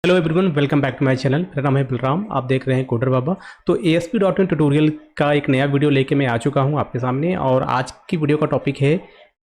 Hello everyone, welcome back to my channel. मेरा नाम है बलराम, आप देख रहे हैं कोडर बाबा। तो ASP.NET ट्यूटोरियल का एक नया वीडियो लेके मैं आ चुका हूं आपके सामने, और आज की वीडियो का टॉपिक है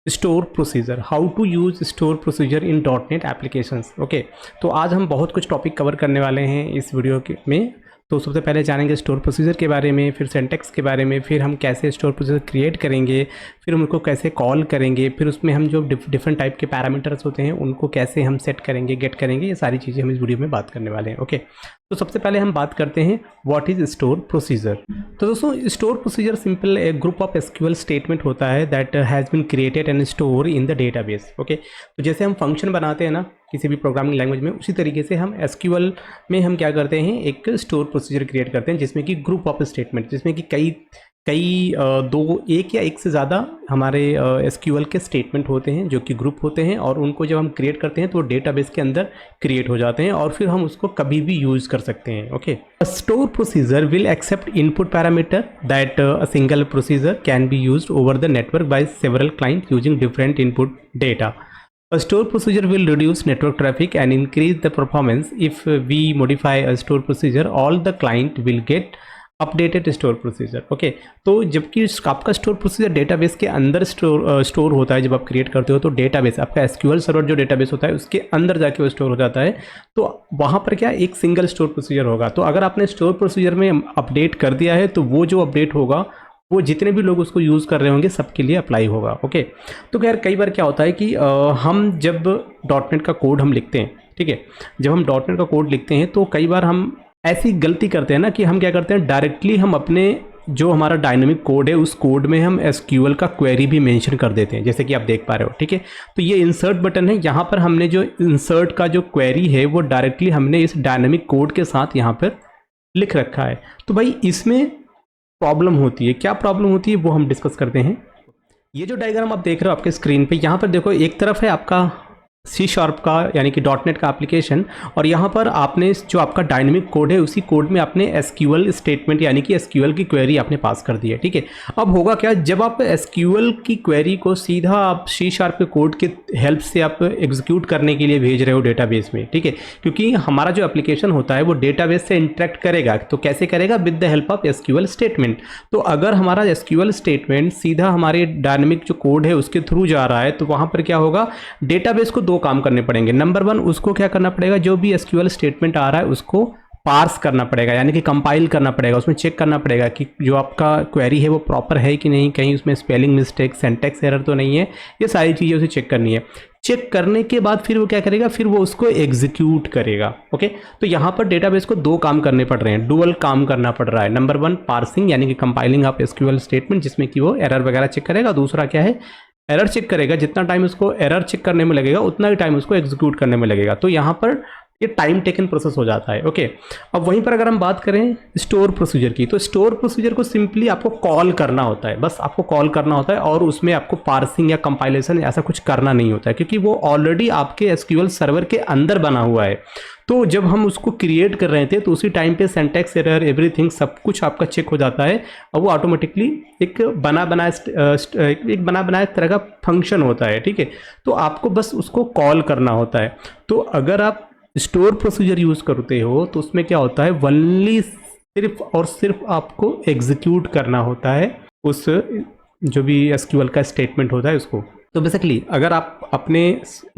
store procedure, how to use store procedure in .NET applications. Okay, तो आज हम बहुत कुछ टॉपिक कवर करने वाले हैं इस वीडियो में। तो सबसे पहले जानेंगे स्टोर प्रोसीजर के बारे में, फिर सिंटैक्स के बारे में, फिर हम कैसे स्टोर प्रोसीजर क्रिएट करेंगे, फिर हम उनको कैसे कॉल करेंगे, फिर उसमें हम जो डिफरेंट टाइप के पैरामीटर्स होते हैं उनको कैसे हम सेट करेंगे, गेट करेंगे। ये सारी चीज़ें हम इस वीडियो में बात करने वाले हैं। ओके, तो सबसे पहले हम बात करते हैं व्हाट इज स्टोर प्रोसीजर। तो दोस्तों, स्टोर प्रोसीजर सिंपल एक ग्रुप ऑफ SQL स्टेटमेंट होता है that has been created and store in the database. Okay, तो जैसे हम फंक्शन बनाते हैं ना किसी भी प्रोग्रामिंग लैंग्वेज में, उसी तरीके से हम SQL में हम क्या करते हैं, एक स्टोर प्रोसीजर क्रिएट करते हैं जिसमें कि ग्रुप ऑफ स्टेटमेंट, जिसमें कि कई एक या एक से ज़्यादा हमारे SQL के स्टेटमेंट होते हैं जो कि ग्रुप होते हैं, और उनको जब हम क्रिएट करते हैं तो वो डेटाबेस के अंदर क्रिएट हो जाते हैं और फिर हम उसको कभी भी यूज़ कर सकते हैं। Okay, store procedure will accept input parameter that a single procedure can be used over the network by several client using different input data. A store procedure will reduce network traffic and increase the performance. If we modify a store procedure, all the client will get updated store procedure. Okay, तो जबकि आपका store procedure database के अंदर store होता है, जब आप create करते हो तो डेटाबेस आपका SQL सर्वर जो डेटाबेस होता है उसके अंदर जाके वो स्टोर हो जाता है। तो वहाँ पर क्या एक सिंगल स्टोर प्रोसीजर होगा। तो अगर आपने स्टोर प्रोसीजर में अपडेट कर दिया है तो वो जो अपडेट होगा वो जितने भी लोग उसको यूज़ कर रहे होंगे सबके लिए अप्लाई होगा। ओके, तो खैर कई बार क्या होता है कि हम जब .NET का कोड हम लिखते हैं, ठीक है, जब हम .NET का कोड लिखते हैं तो कई बार हम ऐसी गलती करते हैं ना कि हम क्या करते हैं, डायरेक्टली हम अपने जो हमारा डायनामिक कोड है उस कोड में हम SQL का क्वेरी भी मेंशन कर देते हैं, जैसे कि आप देख पा रहे हो। ठीक है, तो ये इंसर्ट बटन है, यहाँ पर हमने जो इंसर्ट का जो क्वेरी है वो डायरेक्टली हमने इस डायनामिक कोड के साथ यहाँ पर लिख रखा है। तो भाई इसमें प्रॉब्लम होती है, क्या प्रॉब्लम होती है वो हम डिस्कस करते हैं। ये जो डायग्राम आप देख रहे हो आपके स्क्रीन पे, यहाँ पर देखो एक तरफ है आपका C# का यानी कि .NET का एप्लीकेशन, और यहाँ पर आपने जो आपका डायनेमिक कोड है उसी कोड में आपने SQL स्टेटमेंट यानी कि SQL की क्वेरी आपने पास कर दी है। ठीक है, अब होगा क्या, जब आप SQL की क्वेरी को सीधा आप C# के कोड के हेल्प से आप एग्जीक्यूट करने के लिए भेज रहे हो डेटाबेस में, ठीक है, क्योंकि हमारा जो एप्लीकेशन होता है वो डेटाबेस से इंटरेक्ट करेगा, तो कैसे करेगा, with the help of SQL statement. तो अगर हमारा SQL स्टेटमेंट सीधा हमारे डायनेमिक जो कोड है उसके थ्रू जा रहा है तो वहाँ पर क्या होगा, डेटाबेस को दो काम करने पड़ेंगे। नंबर 1, उसको क्या करना पड़ेगा, जो भी SQL स्टेटमेंट आ रहा है उसको पार्स करना पड़ेगा, यानी कि कंपाइल करना पड़ेगा, उसमें चेक करना पड़ेगा कि जो आपका क्वेरी है वो प्रॉपर है कि नहीं, कहीं उसमें स्पेलिंग मिस्टेक, सिंटैक्स एरर तो नहीं है, ये सारी चीज़ें उसे चेक करनी है। चेक करने के बाद फिर वो क्या करेगा, फिर वो उसको एग्जीक्यूट करेगा। ओके, तो यहाँ पर डेटाबेस को दो काम करने पड़ रहे हैं, डुअल काम करना पड़ रहा है। नंबर 1 पार्सिंग यानी कि कंपाइलिंग ऑफ SQL स्टेटमेंट जिसमें कि वो एरर वगैरह चेक करेगा, दूसरा क्या है, एरर चेक करेगा। जितना टाइम उसको एरर चेक करने में लगेगा उतना ही टाइम उसको एग्जीक्यूट करने में लगेगा। तो यहाँ पर ये टाइम टेकन प्रोसेस हो जाता है। ओके, अब वहीं पर अगर हम बात करें स्टोर प्रोसीजर की, तो स्टोर प्रोसीजर को सिंपली आपको कॉल करना होता है, बस आपको कॉल करना होता है, और उसमें आपको पार्सिंग या कंपाइलेशन ऐसा कुछ करना नहीं होता है, क्योंकि वो ऑलरेडी आपके SQL सर्वर के अंदर बना हुआ है। तो जब हम उसको क्रिएट कर रहे थे तो उसी टाइम पे सिंटैक्स एरर एवरीथिंग सब कुछ आपका चेक हो जाता है, और वो ऑटोमेटिकली एक बना बनाया तरह का फंक्शन होता है। ठीक है, तो आपको बस उसको कॉल करना होता है। तो अगर आप स्टोर प्रोसीजर यूज़ करते हो तो उसमें क्या होता है, वनली सिर्फ और सिर्फ आपको एग्जीक्यूट करना होता है उस जो भी SQL का स्टेटमेंट होता है उसको। तो बेसिकली अगर आप अपने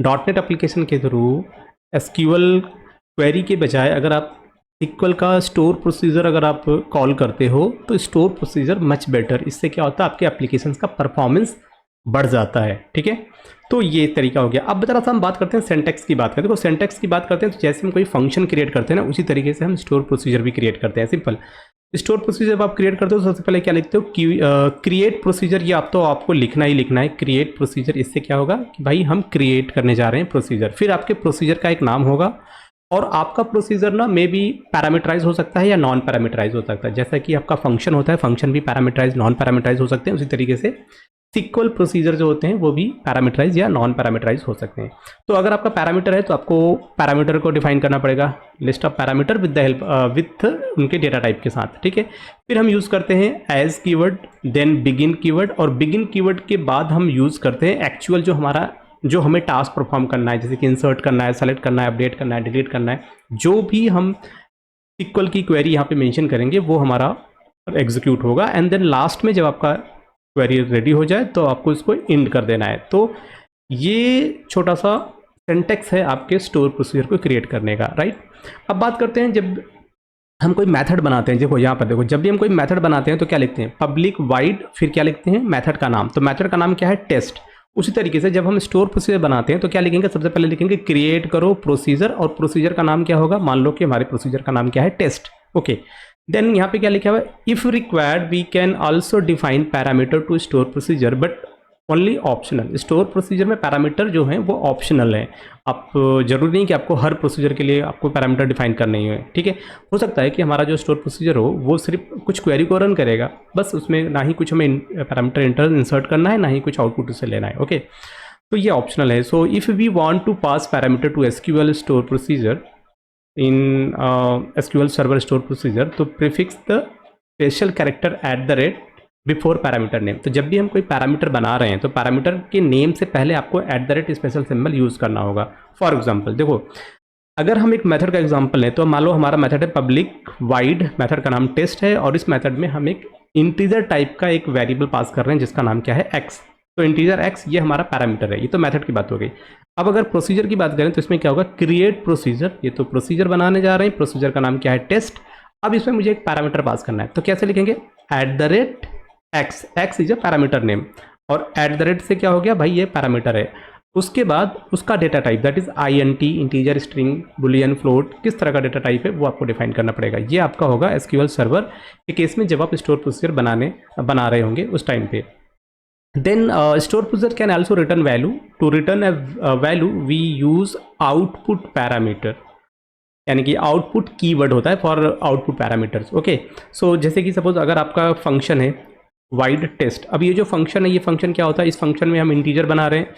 .NET एप्लीकेशन के थ्रू SQL क्वेरी के बजाय अगर आप SQL का स्टोर प्रोसीजर अगर आप कॉल करते हो तो स्टोर प्रोसीजर मच बेटर, इससे क्या होता है आपके एप्लीकेशन का परफॉर्मेंस बढ़ जाता है। ठीक है, तो ये तरीका हो गया। अब जरा सा हम बात करते हैं सिंटैक्स की बात करते हैं। देखो सिंटैक्स की बात करते हैं तो जैसे हम कोई फंक्शन क्रिएट करते हैं ना, उसी तरीके से हम स्टोर प्रोसीजर भी क्रिएट करते हैं। सिंपल स्टोर प्रोसीजर जब आप क्रिएट करते हो तो सबसे पहले क्या लिखते हो, क्रिएट प्रोसीजर। ये आप तो आपको लिखना ही लिखना है, क्रिएट प्रोसीजर। इससे क्या होगा कि भाई हम क्रिएट करने जा रहे हैं प्रोसीजर। फिर आपके प्रोसीजर का एक नाम होगा, और आपका प्रोसीजर ना मे बी पैरामीटराइज हो सकता है या नॉन पैरामीटराइज हो सकता है। जैसा कि आपका फंक्शन होता है, फंक्शन भी पैरामीटराइज नॉन पैरामीटराइज हो सकते हैं, उसी तरीके से SQL प्रोसीजर जो होते हैं वो भी पैरामीटराइज या नॉन पैरामीटराइज हो सकते हैं। तो अगर आपका पैरामीटर है तो आपको पैरामीटर को डिफाइन करना पड़ेगा, list of parameter with the help with उनके डेटा टाइप के साथ। ठीक है, फिर हम यूज़ करते हैं as keyword, then begin keyword, और बिगिन कीवर्ड के बाद हम यूज़ करते हैं एक्चुअल जो हमारा जो हमें टास्क परफॉर्म करना है, जैसे कि इंसर्ट करना है, सेलेक्ट करना है, अपडेट करना है, डिलीट करना है, जो भी हम इक्वल की क्वेरी यहाँ पे मेंशन करेंगे वो हमारा एग्जीक्यूट होगा। एंड देन लास्ट में जब आपका क्वेरी रेडी हो जाए तो आपको इसको एंड कर देना है। तो ये छोटा सा सिंटैक्स है आपके स्टोर प्रोसीजर को क्रिएट करने का, राइट। अब बात करते हैं जब हम कोई मेथड बनाते हैं। देखो यहाँ पर देखो, जब भी हम कोई मेथड बनाते हैं तो क्या लिखते हैं, पब्लिक वाइड, फिर क्या लिखते हैं, मेथड का नाम। तो मेथड का नाम क्या है, टेस्ट। उसी तरीके से जब हम स्टोर प्रोसीजर बनाते हैं तो क्या लिखेंगे, सबसे पहले लिखेंगे क्रिएट करो प्रोसीजर, और प्रोसीजर का नाम क्या होगा, मान लो कि हमारे प्रोसीजर का नाम क्या है, टेस्ट। ओके, देन यहाँ पे क्या लिखा हुआ है, if required we can also define parameter to store procedure but only optional. Store procedure में पैरामीटर जो हैं वो ऑप्शनल हैं। आप जरूरी नहीं कि आपको हर प्रोसीजर के लिए आपको पैरामीटर डिफाइन करना ही है, ठीक है। हो सकता है कि हमारा जो स्टोर प्रोसीजर हो वो सिर्फ कुछ क्वेरी को रन करेगा, बस उसमें ना ही कुछ हमें पैरामीटर इंसर्ट करना है, ना ही कुछ आउटपुट उससे लेना है। ओके, तो ये ऑप्शनल है। So if we want to pass parameter to SQL store procedure in SQL server store procedure, तो prefix the special character at the rate before parameter name. तो जब भी हम कोई पैरामीटर बना रहे हैं तो पैरामीटर के नेम से पहले आपको eight the rate special symbol use करना होगा। फॉर एग्जांपल देखो, अगर हम एक मेथड का एग्जांपल लें तो मान लो हमारा मेथड है पब्लिक वाइड, मेथड का नाम टेस्ट है, और इस मेथड में हम एक इंटीजर टाइप का एक वेरिएबल पास कर रहे हैं जिसका नाम क्या है, एक्स। तो इंटीजर एक्स ये हमारा पैरामीटर है। ये तो मेथड की बात हो गई। अब अगर प्रोसीजर की बात करें तो इसमें क्या होगा, क्रिएट प्रोसीजर। ये तो प्रोसीजर बनाने जा रहे हैं, प्रोसीजर का नाम क्या है, टेस्ट। अब इसमें मुझे एक पैरामीटर पास करना है, तो कैसे लिखेंगे, eight the rate x, x is a parameter name, और एट द रेट से क्या हो गया भाई, ये पैरामीटर है। उसके बाद उसका data type, that is INT, integer, string, Boolean, float, किस तरह का डेटा टाइप है वो आपको डिफाइन करना पड़ेगा। ये आपका होगा एसक्यूएल सर्वर के केस में जब आप स्टोर प्रोसीजर बना रहे होंगे उस टाइम पे। Then store procedure can also return value. To return a value we use output parameter, यानी कि आउटपुट कीवर्ड होता है for output parameters. Okay, so जैसे कि सपोज अगर आपका फंक्शन है वाइड टेस्ट, अब ये जो फंक्शन है, ये फंक्शन क्या होता है, इस फंक्शन में हम इंटीजर बना रहे हैं,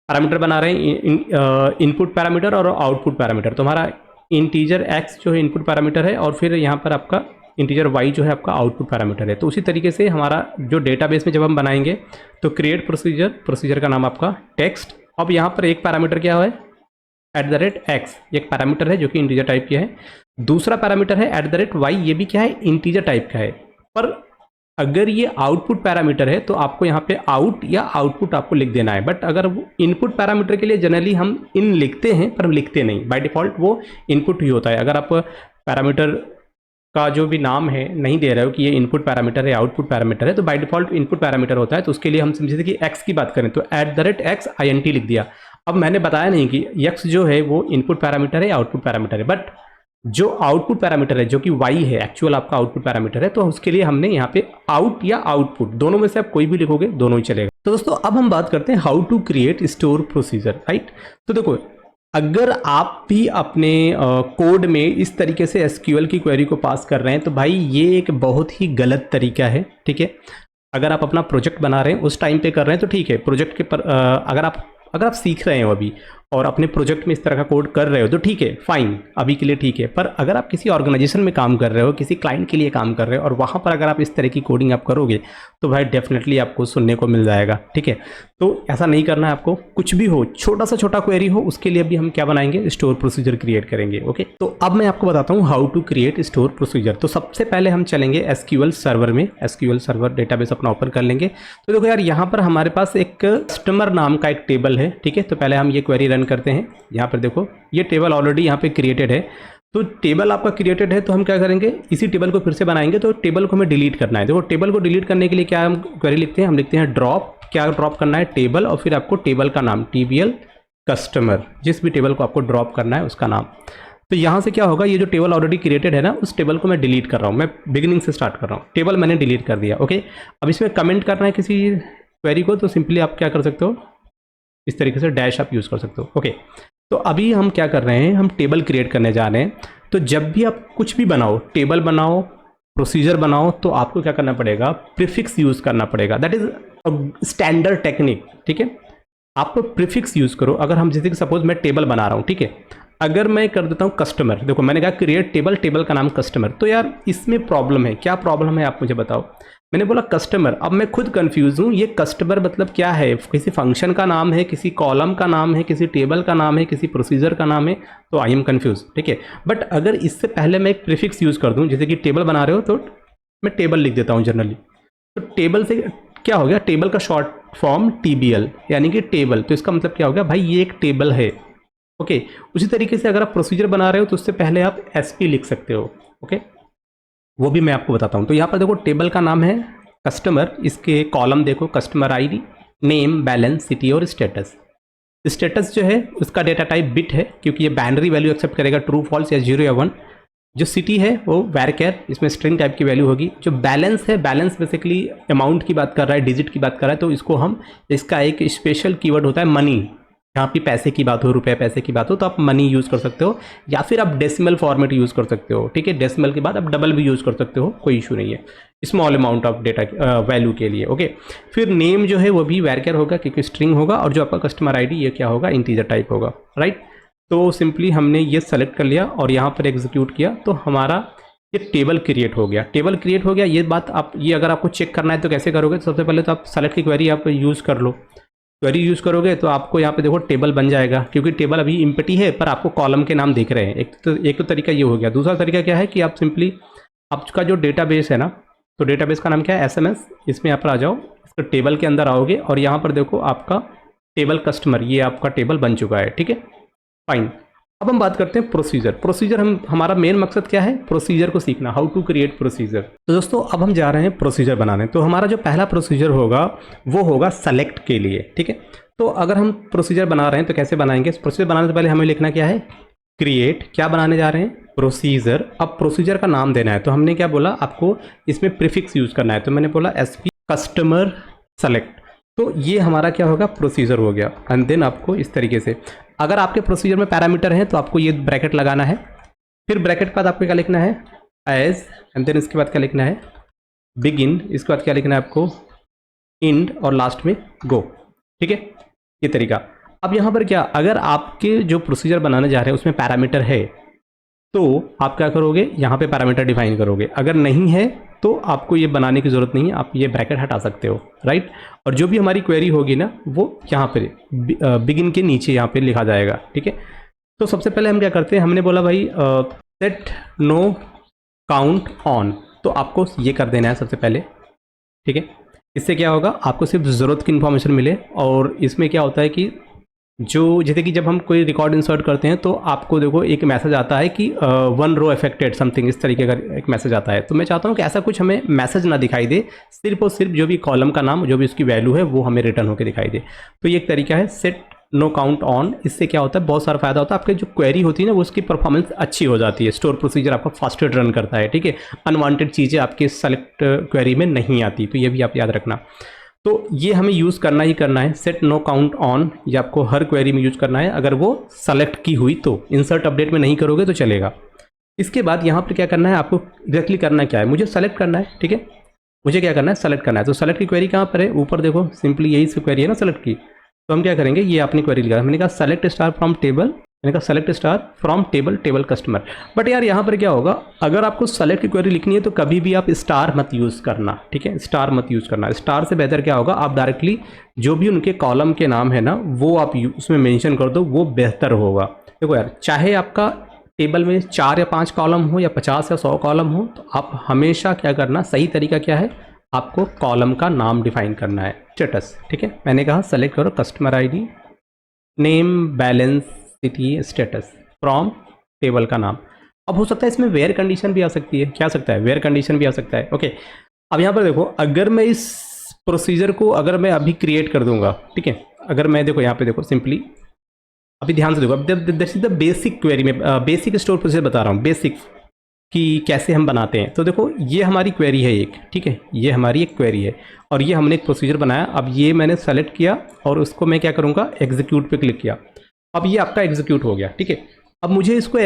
पैरामीटर बना रहे हैं, इनपुट पैरामीटर और आउटपुट पैरामीटर। तो हमारा इंटीजर एक्स जो है इनपुट पैरामीटर है, और फिर यहाँ पर आपका इंटीजर वाई जो है आपका आउटपुट पैरामीटर है। तो उसी तरीके से हमारा जो डेटाबेस में जब हम बनाएंगे तो क्रिएट प्रोसीजर, प्रोसीजर का नाम आपका टेक्स्ट। अब यहाँ पर एक पैरामीटर क्या है, एट द रेट एक्स, एक पैरामीटर है जो कि इंटीजर टाइप का है। दूसरा पैरामीटर है एट द रेट वाई, ये भी क्या है, इंटीजर टाइप का है। पर अगर ये आउटपुट पैरामीटर है तो आपको यहाँ पे आउट या आउटपुट आपको लिख देना है। बट अगर वो इनपुट पैरामीटर के लिए जनरली हम इन लिखते हैं पर हम लिखते नहीं, बाय डिफ़ॉल्ट वो इनपुट ही होता है। अगर आप पैरामीटर का जो भी नाम है नहीं दे रहे हो कि ये इनपुट पैरामीटर है, आउटपुट पैरामीटर है, तो बाय डिफ़ॉल्ट इनपुट पैरामीटर होता है। तो उसके लिए हम जैसे कि एक्स की बात करें तो eight the rate x INT लिख दिया। अब मैंने बताया नहीं कि एक्स जो है वो इनपुट पैरामीटर है, आउटपुट पैरामीटर है, बट जो आउटपुट पैरामीटर है जो कि वाई है, एक्चुअल आपका आउटपुट पैरामीटर है, तो उसके लिए हमने यहाँ पे आउट या आउटपुट दोनों में से आप कोई भी लिखोगे दोनों ही चलेगा। तो दोस्तों अब हम बात करते हैं how to create store procedure, right. तो देखो, अगर आप भी अपने कोड में इस तरीके से एसक्यूएल की क्वेरी को पास कर रहे हैं तो भाई ये एक बहुत ही गलत तरीका है, ठीक है। अगर आप अपना प्रोजेक्ट बना रहे हैं उस टाइम पे कर रहे हैं तो ठीक है। प्रोजेक्ट के पर अगर आप सीख रहे हो अभी और अपने प्रोजेक्ट में इस तरह का कोड कर रहे हो तो ठीक है, फाइन, अभी के लिए ठीक है। पर अगर आप किसी ऑर्गेनाइजेशन में काम कर रहे हो, किसी क्लाइंट के लिए काम कर रहे हो, और वहाँ पर अगर आप इस तरह की कोडिंग आप करोगे तो भाई डेफिनेटली आपको सुनने को मिल जाएगा, ठीक है। तो ऐसा नहीं करना है आपको। कुछ भी हो, छोटा सा छोटा क्वेरी हो, उसके लिए भी हम क्या बनाएंगे, स्टोर प्रोसीजर क्रिएट करेंगे। ओके, तो अब मैं आपको बताता हूँ how to create store procedure. तो सबसे पहले हम चलेंगे एसक्यूएल सर्वर में, एसक्यूएल सर्वर डेटाबेस अपना ओपन कर लेंगे। तो देखो यार, यहाँ पर हमारे पास एक कस्टमर नाम का एक टेबल है, ठीक है। तो पहले हम ये क्वेरी रन करते हैं। यहाँ पर देखो ये टेबल ऑलरेडी यहाँ पे क्रिएटेड है। तो टेबल आपका क्रिएटेड है तो हम क्या करेंगे, इसी टेबल को फिर से बनाएंगे। तो टेबल को हमें डिलीट करना है। देखो टेबल को डिलीट करने के लिए क्या हम क्वेरी लिखते हैं, हम लिखते हैं ड्रॉप, क्या ड्रॉप करना है, टेबल, और फिर आपको टेबल का नाम TBL कस्टमर, जिस भी टेबल को आपको ड्रॉप करना है उसका नाम। तो यहाँ से क्या होगा, ये जो टेबल ऑलरेडी क्रिएटेड है ना, उस टेबल को मैं डिलीट कर रहा हूँ। मैं बिगिनिंग से स्टार्ट कर रहा हूँ। टेबल मैंने डिलीट कर दिया। ओके, अब इसमें कमेंट करना है किसी क्वेरी को, तो सिंपली आप क्या कर सकते हो, इस तरीके से डैश आप यूज़ कर सकते हो। ओके, तो अभी हम क्या कर रहे हैं, हम टेबल क्रिएट करने जा रहे हैं। तो जब भी आप कुछ भी बनाओ, टेबल बनाओ, प्रोसीजर बनाओ, तो आपको क्या करना पड़ेगा, प्रीफिक्स यूज़ करना पड़ेगा। दैट इज स्टैंडर्ड टेक्निक, ठीक है। आप प्रीफिक्स यूज़ करो। अगर हम जैसे कि सपोज मैं टेबल बना रहा हूँ, ठीक है, अगर मैं कर देता हूँ कस्टमर, देखो मैंने कहा क्रिएट टेबल, टेबल का नाम कस्टमर, तो यार इसमें प्रॉब्लम है। क्या प्रॉब्लम है आप मुझे बताओ। मैंने बोला कस्टमर, अब मैं खुद कंफ्यूज हूँ, ये कस्टमर मतलब क्या है, किसी फंक्शन का नाम है, किसी कॉलम का नाम है, किसी टेबल का नाम है, किसी प्रोसीजर का नाम है, तो आई एम कंफ्यूज, ठीक है। बट अगर इससे पहले मैं एक प्रीफिक्स यूज़ कर दूँ, जैसे कि टेबल बना रहे हो तो मैं टेबल लिख देता हूँ जनरली, तो टेबल से क्या हो गया, टेबल का शॉर्ट फॉर्म TBL यानी कि टेबल, तो इसका मतलब क्या हो गया भाई, ये एक टेबल है, ओके। उसी तरीके से अगर आप प्रोसीजर बना रहे हो तो उससे पहले आप SP लिख सकते हो, ओके, वो भी मैं आपको बताता हूँ। तो यहाँ पर देखो टेबल का नाम है कस्टमर, इसके कॉलम देखो customer ID, name, balance, city और स्टेटस। स्टेटस जो है उसका डेटा टाइप बिट है, क्योंकि ये बाइनरी वैल्यू एक्सेप्ट करेगा, ट्रू फॉल्स या 0 या 1। जो सिटी है वो वैरकेर, इसमें स्ट्रिंग टाइप की वैल्यू होगी। जो बैलेंस है, बैलेंस बेसिकली अमाउंट की बात कर रहा है, डिजिट की बात कर रहा है, तो इसको हम, इसका एक स्पेशल कीवर्ड होता है मनी, जहाँ पे पैसे की बात हो, रुपए पैसे की बात हो, तो आप मनी यूज़ कर सकते हो, या फिर आप डेसिमल फॉर्मेट यूज़ कर सकते हो, ठीक है। डेसिमल के बाद आप डबल भी यूज़ कर सकते हो, कोई इशू नहीं है, small amount of data value के लिए, ओके। फिर नेम जो है वो भी वैरकेर होगा, क्योंकि स्ट्रिंग होगा, और जो आपका कस्टमर ID ये क्या होगा, इंटीजर टाइप होगा, राइट। तो सिंपली हमने ये सेलेक्ट कर लिया और यहाँ पर एग्जीक्यूट किया, तो हमारा ये टेबल क्रिएट हो गया, टेबल क्रिएट हो गया। ये बात आप, ये अगर आपको चेक करना है तो कैसे करोगे, तो सबसे पहले तो आप सेलेक्ट की क्वेरी आप यूज़ कर लो, क्वेरी यूज़ करोगे तो आपको यहाँ पे देखो टेबल बन जाएगा, क्योंकि टेबल अभी इम्पटी है पर आपको कॉलम के नाम दिख रहे हैं। एक तो तरीका ये हो गया। दूसरा तरीका क्या है कि आप सिंपली आपका जो डेटाबेस है ना, तो डेटाबेस का नाम क्या है, SMS, इसमें यहाँ पर आ जाओ, इसका टेबल के अंदर आओगे और यहाँ पर देखो आपका टेबल कस्टमर, ये आपका टेबल बन चुका है, ठीक है, फाइन। अब हम बात करते हैं प्रोसीजर। प्रोसीजर हमारा मेन मकसद क्या है, प्रोसीजर को सीखना, हाउ टू क्रिएट प्रोसीजर। तो दोस्तों अब हम जा रहे हैं प्रोसीजर बनाने। तो हमारा जो पहला प्रोसीजर होगा वो होगा सेलेक्ट के लिए, ठीक है। तो अगर हम प्रोसीजर बना रहे हैं तो कैसे बनाएंगे, प्रोसीजर बनाने से पहले हमें लिखना क्या है, क्रिएट, क्या बनाने जा रहे हैं, प्रोसीजर। अब प्रोसीजर का नाम देना है, तो हमने क्या बोला, आपको इसमें प्रीफिक्स यूज करना है, तो मैंने बोला SP कस्टमर सेलेक्ट। तो ये हमारा क्या होगा, प्रोसीजर हो गया। एंड देन आपको इस तरीके से, अगर आपके प्रोसीजर में पैरामीटर है तो आपको ये ब्रैकेट लगाना है, फिर ब्रैकेट के बाद आपको क्या लिखना है, एज, एंड देन इसके बाद क्या लिखना है, बिगिन, इसके बाद क्या लिखना है आपको, इंड, और लास्ट में गो, ठीक है, ये तरीका। अब यहाँ पर क्या, अगर आपके जो प्रोसीजर बनाने जा रहे हैं उसमें पैरामीटर है तो आप क्या करोगे, यहाँ पे पैरामीटर डिफाइन करोगे। अगर नहीं है तो आपको ये बनाने की ज़रूरत नहीं है, आप ये ब्रैकेट हटा सकते हो, राइट। और जो भी हमारी क्वेरी होगी ना वो यहाँ पे बिगिन के नीचे यहाँ पे लिखा जाएगा, ठीक है। तो सबसे पहले हम क्या करते हैं, हमने बोला भाई सेट नो काउंट ऑन, तो आपको ये कर देना है सबसे पहले, ठीक है। इससे क्या होगा, आपको सिर्फ ज़रूरत की इन्फॉर्मेशन मिले। और इसमें क्या होता है कि जो, जैसे कि जब हम कोई रिकॉर्ड इंसर्ट करते हैं तो आपको देखो एक मैसेज आता है कि 1 रो अफेक्टेड समथिंग, इस तरीके का एक मैसेज आता है। तो मैं चाहता हूँ कि ऐसा कुछ हमें मैसेज ना दिखाई दे, सिर्फ और सिर्फ जो भी कॉलम का नाम, जो भी उसकी वैल्यू है वो हमें रिटर्न होकर दिखाई दे। तो ये एक तरीका है सेट नो काउंट ऑन। इससे क्या होता है, बहुत सारा फायदा होता है, आपके जो क्वेरी होती है ना वो उसकी परफॉर्मेंस अच्छी हो जाती है, स्टोर प्रोसीजर आपका फास्टर रन करता है, ठीक है। अनवांटेड चीज़ें आपके सेलेक्ट क्वेरी में नहीं आती, तो ये भी आप याद रखना। तो ये हमें यूज़ करना ही करना है, सेट नो काउंट ऑन, ये आपको हर क्वेरी में यूज़ करना है, अगर वो सेलेक्ट की हुई तो। इंसर्ट अपडेट में नहीं करोगे तो चलेगा। इसके बाद यहाँ पर क्या करना है, आपको डायरेक्टली करना क्या है, मुझे सेलेक्ट करना है, ठीक है, मुझे क्या करना है, सेलेक्ट करना है। तो सेलेक्ट की क्वेरी कहाँ पर है, ऊपर देखो, सिंपली यही से क्वेरी है ना सेलेक्ट की। तो हम क्या करेंगे, ये अपनी क्वेरी लिखा, मैंने कहा सेलेक्ट स्टार फ्रॉम टेबल, मैंने कहा select star from table, table customer. But यार यहाँ पर क्या होगा, अगर आपको सेलेक्ट की क्वेरी लिखनी है तो कभी भी आप स्टार मत यूज़ करना, ठीक है, स्टार मत यूज़ करना। स्टार से बेहतर क्या होगा, आप डायरेक्टली जो भी उनके कॉलम के नाम है ना वो आप उसमें मेंशन कर दो, वो बेहतर होगा। देखो यार, चाहे आपका टेबल में 4 या 5 कॉलम हो या 50 या 100 कॉलम हो, तो आप हमेशा क्या करना, सही तरीका क्या है, आपको कॉलम का नाम डिफाइन करना है, स्टेटस, ठीक है। मैंने कहा सेलेक्ट करो customer ID, name, balance, city, status, from table का नाम। अब हो सकता है इसमें वेयर कंडीशन भी आ सकती है, क्या आ सकता है, वेयर कंडीशन भी आ सकता है, ओके। अब यहाँ पर देखो, अगर मैं इस प्रोसीजर को अगर मैं अभी क्रिएट कर दूंगा, ठीक है, अगर मैं देखो यहाँ पे देखो सिंपली, अभी ध्यान से देखो, अब this is the basic query में, बेसिक स्टोर प्रोसीजर बता रहा हूँ, बेसिक कि कैसे हम बनाते हैं। तो देखो ये हमारी क्वेरी है एक, ठीक है, ये हमारी एक क्वेरी है और ये हमने एक प्रोसीजर बनाया। अब ये मैंने सेलेक्ट किया और उसको मैं क्या करूँगा, एग्जीक्यूट पे क्लिक किया। अब ये आपका एग्जीक्यूट हो गया, ठीक है। अब मुझे इसको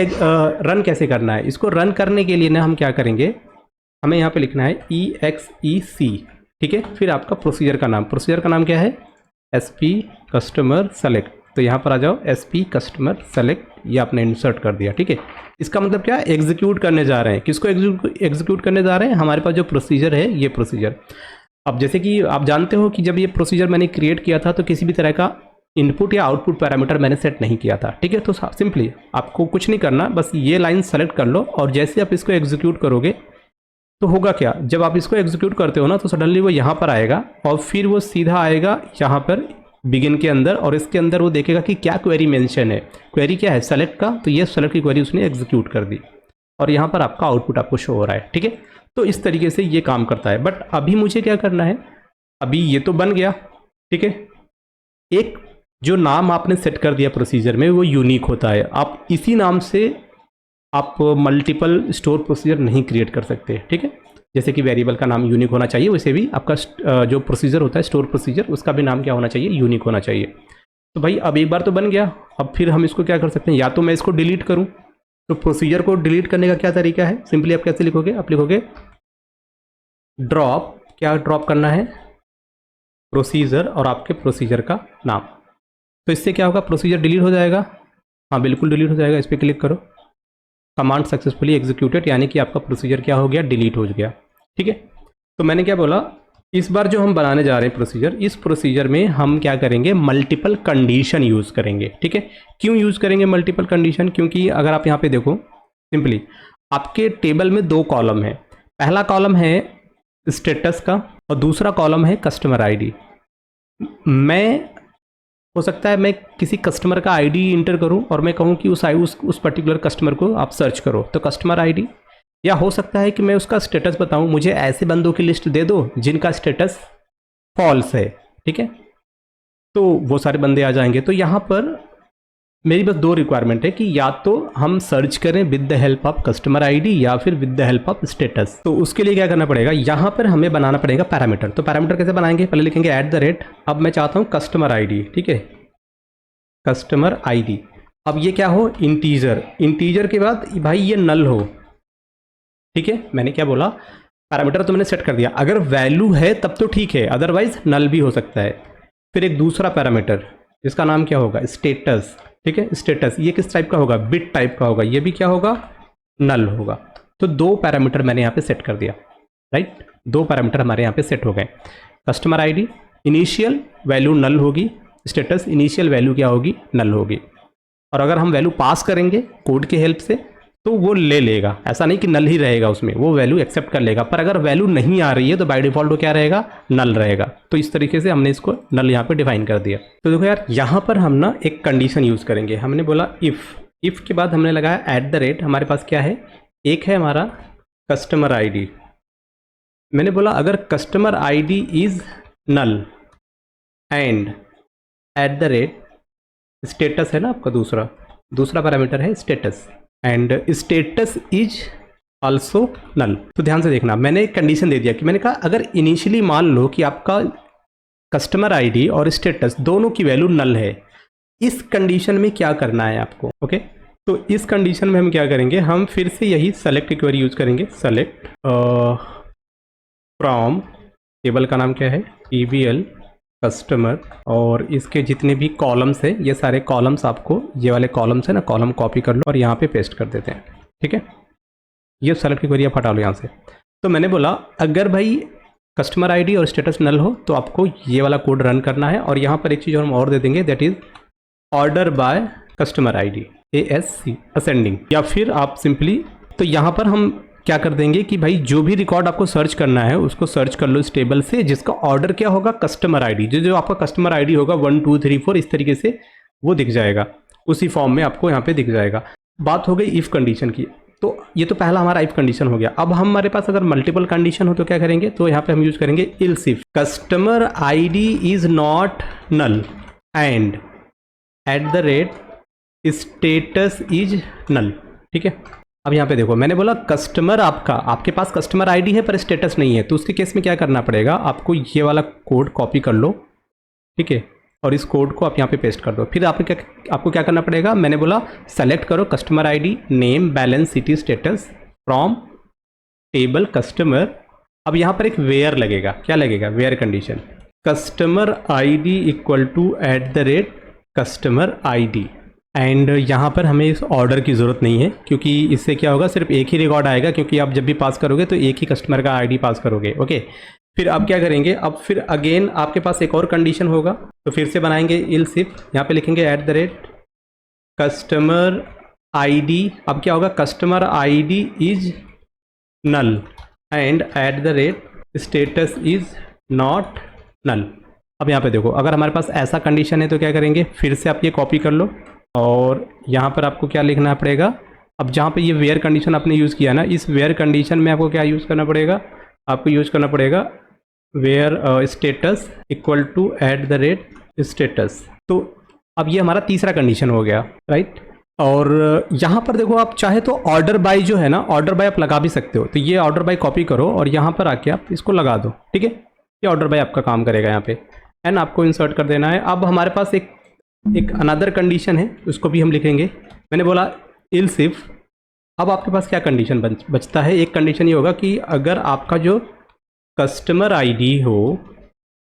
रन कैसे करना है, इसको रन करने के लिए ना हम क्या करेंगे, हमें यहाँ पे लिखना है EXEC, ठीक है। फिर आपका प्रोसीजर का नाम, प्रोसीजर का नाम क्या है, SP कस्टमर सेलेक्ट, तो यहाँ पर आ जाओ SP कस्टमर सेलेक्ट, ये आपने इंसर्ट कर दिया। ठीक है, इसका मतलब क्या है, एग्जीक्यूट करने जा रहे हैं। किसको एग्जीक्यूट करने जा रहे हैं, हमारे पास जो प्रोसीजर है ये प्रोसीजर। अब जैसे कि आप जानते हो कि जब ये प्रोसीजर मैंने क्रिएट किया था तो किसी भी तरह का इनपुट या आउटपुट पैरामीटर मैंने सेट नहीं किया था। ठीक है, तो सिंपली आपको कुछ नहीं करना, बस ये लाइन सेलेक्ट कर लो और जैसे आप इसको एग्जीक्यूट करोगे तो होगा क्या, जब आप इसको एग्जीक्यूट करते हो ना तो सडनली वो यहाँ पर आएगा और फिर वो सीधा आएगा यहाँ पर बिगिन के अंदर, और इसके अंदर वो देखेगा कि क्या क्वेरी मेंशन है। क्वेरी क्या है, सेलेक्ट का, तो ये सेलेक्ट की क्वेरी उसने एग्जीक्यूट कर दी और यहाँ पर आपका आउटपुट आपको शो हो रहा है। ठीक है, तो इस तरीके से ये काम करता है। बट अभी मुझे क्या करना है, अभी ये तो बन गया। ठीक है, एक जो नाम आपने सेट कर दिया प्रोसीजर में वो यूनिक होता है। आप इसी नाम से आप मल्टीपल स्टोर प्रोसीजर नहीं क्रिएट कर सकते। ठीक है, जैसे कि वेरिएबल का नाम यूनिक होना चाहिए, वैसे भी आपका जो प्रोसीजर होता है स्टोर प्रोसीजर, उसका भी नाम क्या होना चाहिए, यूनिक होना चाहिए। तो भाई अब एक बार तो बन गया, अब फिर हम इसको क्या कर सकते हैं, या तो मैं इसको डिलीट करूं। तो प्रोसीजर को डिलीट करने का क्या तरीका है, सिंपली आप कैसे लिखोगे, आप लिखोगे ड्रॉप, क्या ड्रॉप करना है, प्रोसीजर और आपके प्रोसीजर का नाम। तो इससे क्या होगा, प्रोसीजर डिलीट हो जाएगा। हाँ बिल्कुल डिलीट हो जाएगा, इस पर क्लिक करो, कमांड सक्सेसफुली एग्जीक्यूटेड, यानी कि आपका प्रोसीजर क्या हो गया, डिलीट हो गया। ठीक है, तो मैंने क्या बोला, इस बार जो हम बनाने जा रहे हैं प्रोसीजर, इस प्रोसीजर में हम क्या करेंगे, मल्टीपल कंडीशन यूज़ करेंगे। ठीक है, क्यों यूज़ करेंगे मल्टीपल कंडीशन, क्योंकि अगर आप यहाँ पे देखो सिंपली आपके टेबल में दो कॉलम है, पहला कॉलम है स्टेटस का और दूसरा कॉलम है कस्टमर आईडी। मैं हो सकता है मैं किसी कस्टमर का आईडी इंटर करूं और मैं कहूं कि उस पर्टिकुलर कस्टमर को आप सर्च करो, तो कस्टमर आईडी, या हो सकता है कि मैं उसका स्टेटस बताऊं, मुझे ऐसे बंदों की लिस्ट दे दो जिनका स्टेटस फॉल्स है। ठीक है, तो वो सारे बंदे आ जाएंगे। तो यहाँ पर मेरी बस दो रिक्वायरमेंट है कि या तो हम सर्च करें with the help of customer ID या फिर with the help of status. तो उसके लिए क्या करना पड़ेगा, यहाँ पर हमें बनाना पड़ेगा पैरामीटर। तो पैरामीटर कैसे बनाएंगे, पहले लिखेंगे @। अब मैं चाहता हूँ कस्टमर आईडी। ठीक है, कस्टमर आईडी, अब ये क्या हो, इंटीजर। इंटीजर के बाद भाई ये नल हो। ठीक है, मैंने क्या बोला, पैरामीटर तो मैंने सेट कर दिया, अगर वैल्यू है तब तो ठीक है, अदरवाइज नल भी हो सकता है। फिर एक दूसरा पैरामीटर, इसका नाम क्या होगा, स्टेटस। ठीक है, स्टेटस ये किस टाइप का होगा, बिट टाइप का होगा, ये भी क्या होगा, नल होगा। तो दो पैरामीटर मैंने यहाँ पे सेट कर दिया। राइट, दो पैरामीटर हमारे यहाँ पे सेट हो गए। कस्टमर आईडी इनिशियल वैल्यू नल होगी, स्टेटस इनिशियल वैल्यू क्या होगी, नल होगी। और अगर हम वैल्यू पास करेंगे कोड के हेल्प से तो वो ले लेगा, ऐसा नहीं कि नल ही रहेगा उसमें, वो वैल्यू एक्सेप्ट कर लेगा। पर अगर वैल्यू नहीं आ रही है तो बाय डिफॉल्ट वो क्या रहेगा, नल रहेगा। तो इस तरीके से हमने इसको नल यहाँ पे डिफाइन कर दिया। तो देखो यार, यहाँ पर हम ना एक कंडीशन यूज़ करेंगे। हमने बोला इफ़ के बाद हमने लगाया @। हमारे पास क्या है, एक है हमारा कस्टमर आईडी। मैंने बोला अगर customer ID is null and @ status है ना आपका, दूसरा पैरामीटर है status, and status is also null. तो ध्यान से देखना, मैंने एक कंडीशन दे दिया कि मैंने कहा अगर इनिशियली मान लो कि आपका कस्टमर आईडी और स्टेटस दोनों की वैल्यू नल है, इस कंडीशन में क्या करना है आपको। ओके, तो इस कंडीशन में हम क्या करेंगे, हम फिर से यही सेलेक्ट की क्वेरी यूज करेंगे। सेलेक्ट फ्रॉम, टेबल का नाम क्या है, TBL कस्टमर, और इसके जितने भी कॉलम्स है, ये सारे कॉलम्स आपको, ये वाले कॉलम्स है ना, कॉलम कॉपी कर लो और यहाँ पे पेस्ट कर देते हैं। ठीक है, ये सेलेक्ट की क्वेरी आप हटा लो यहाँ से। तो मैंने बोला अगर भाई कस्टमर आईडी और स्टेटस नल हो तो आपको ये वाला कोड रन करना है, और यहाँ पर एक चीज़ हम और दे देंगे, that is order by customer ID ASC ascending, या फिर आप सिंपली, तो यहाँ पर हम क्या कर देंगे कि भाई जो भी रिकॉर्ड आपको सर्च करना है उसको सर्च कर लो इस टेबल से, जिसका ऑर्डर क्या होगा, कस्टमर आईडी। जो आपका कस्टमर आईडी होगा 1 2 3 4 इस तरीके से वो दिख जाएगा, उसी फॉर्म में आपको यहाँ पे दिख जाएगा। बात हो गई इफ़ कंडीशन की, तो ये तो पहला हमारा इफ़ कंडीशन हो गया। अब हमारे पास अगर मल्टीपल कंडीशन हो तो क्या करेंगे, तो यहाँ पे हम यूज़ करेंगे else if customer ID is not null and @ status is null. ठीक है, अब यहाँ पे देखो, मैंने बोला कस्टमर आपके पास कस्टमर आईडी है पर स्टेटस नहीं है, तो उसके केस में क्या करना पड़ेगा, आपको ये वाला कोड कॉपी कर लो। ठीक है, और इस कोड को आप यहाँ पे पेस्ट कर दो। फिर आपको क्या करना पड़ेगा, मैंने बोला सेलेक्ट करो customer ID, name, balance, city, status from table customer. अब यहाँ पर एक वेयर लगेगा, क्या लगेगा, where condition, customer ID equal to @ customer ID. And यहाँ पर हमें इस ऑर्डर की ज़रूरत नहीं है, क्योंकि इससे क्या होगा, सिर्फ एक ही रिकॉर्ड आएगा, क्योंकि आप जब भी पास करोगे तो एक ही कस्टमर का आईडी पास करोगे। ओके, फिर आप क्या करेंगे, अब फिर अगेन आपके पास एक और कंडीशन होगा, तो फिर से बनाएंगे इल्स इफ, यहाँ पे लिखेंगे @ कस्टमर आईडी। अब क्या होगा, customer ID is null and @ status is not null. अब यहाँ पे देखो, अगर हमारे पास ऐसा कंडीशन है तो क्या करेंगे, फिर से आप ये कॉपी कर लो और यहाँ पर आपको क्या लिखना पड़ेगा। अब जहाँ पे ये वेयर कंडीशन आपने यूज़ किया ना, इस वेयर कंडीशन में आपको क्या यूज़ करना पड़ेगा, आपको यूज़ करना पड़ेगा where status equal to @ status. तो अब ये हमारा तीसरा कंडीशन हो गया, राइट। और यहाँ पर देखो, आप चाहे तो ऑर्डर बाय जो है ना, ऑर्डर बाय आप लगा भी सकते हो। तो ये ऑर्डर बाय कॉपी करो और यहाँ पर आके आप इसको लगा दो, ठीक है। ये ऑर्डर बाय आपका काम करेगा यहाँ पे, एंड आपको इंसर्ट कर देना है। अब हमारे पास एक अनदर कंडीशन है, उसको भी हम लिखेंगे। मैंने बोला इल्स इफ। अब आपके पास क्या कंडीशन बचता है, एक कंडीशन ये होगा कि अगर आपका जो कस्टमर आईडी हो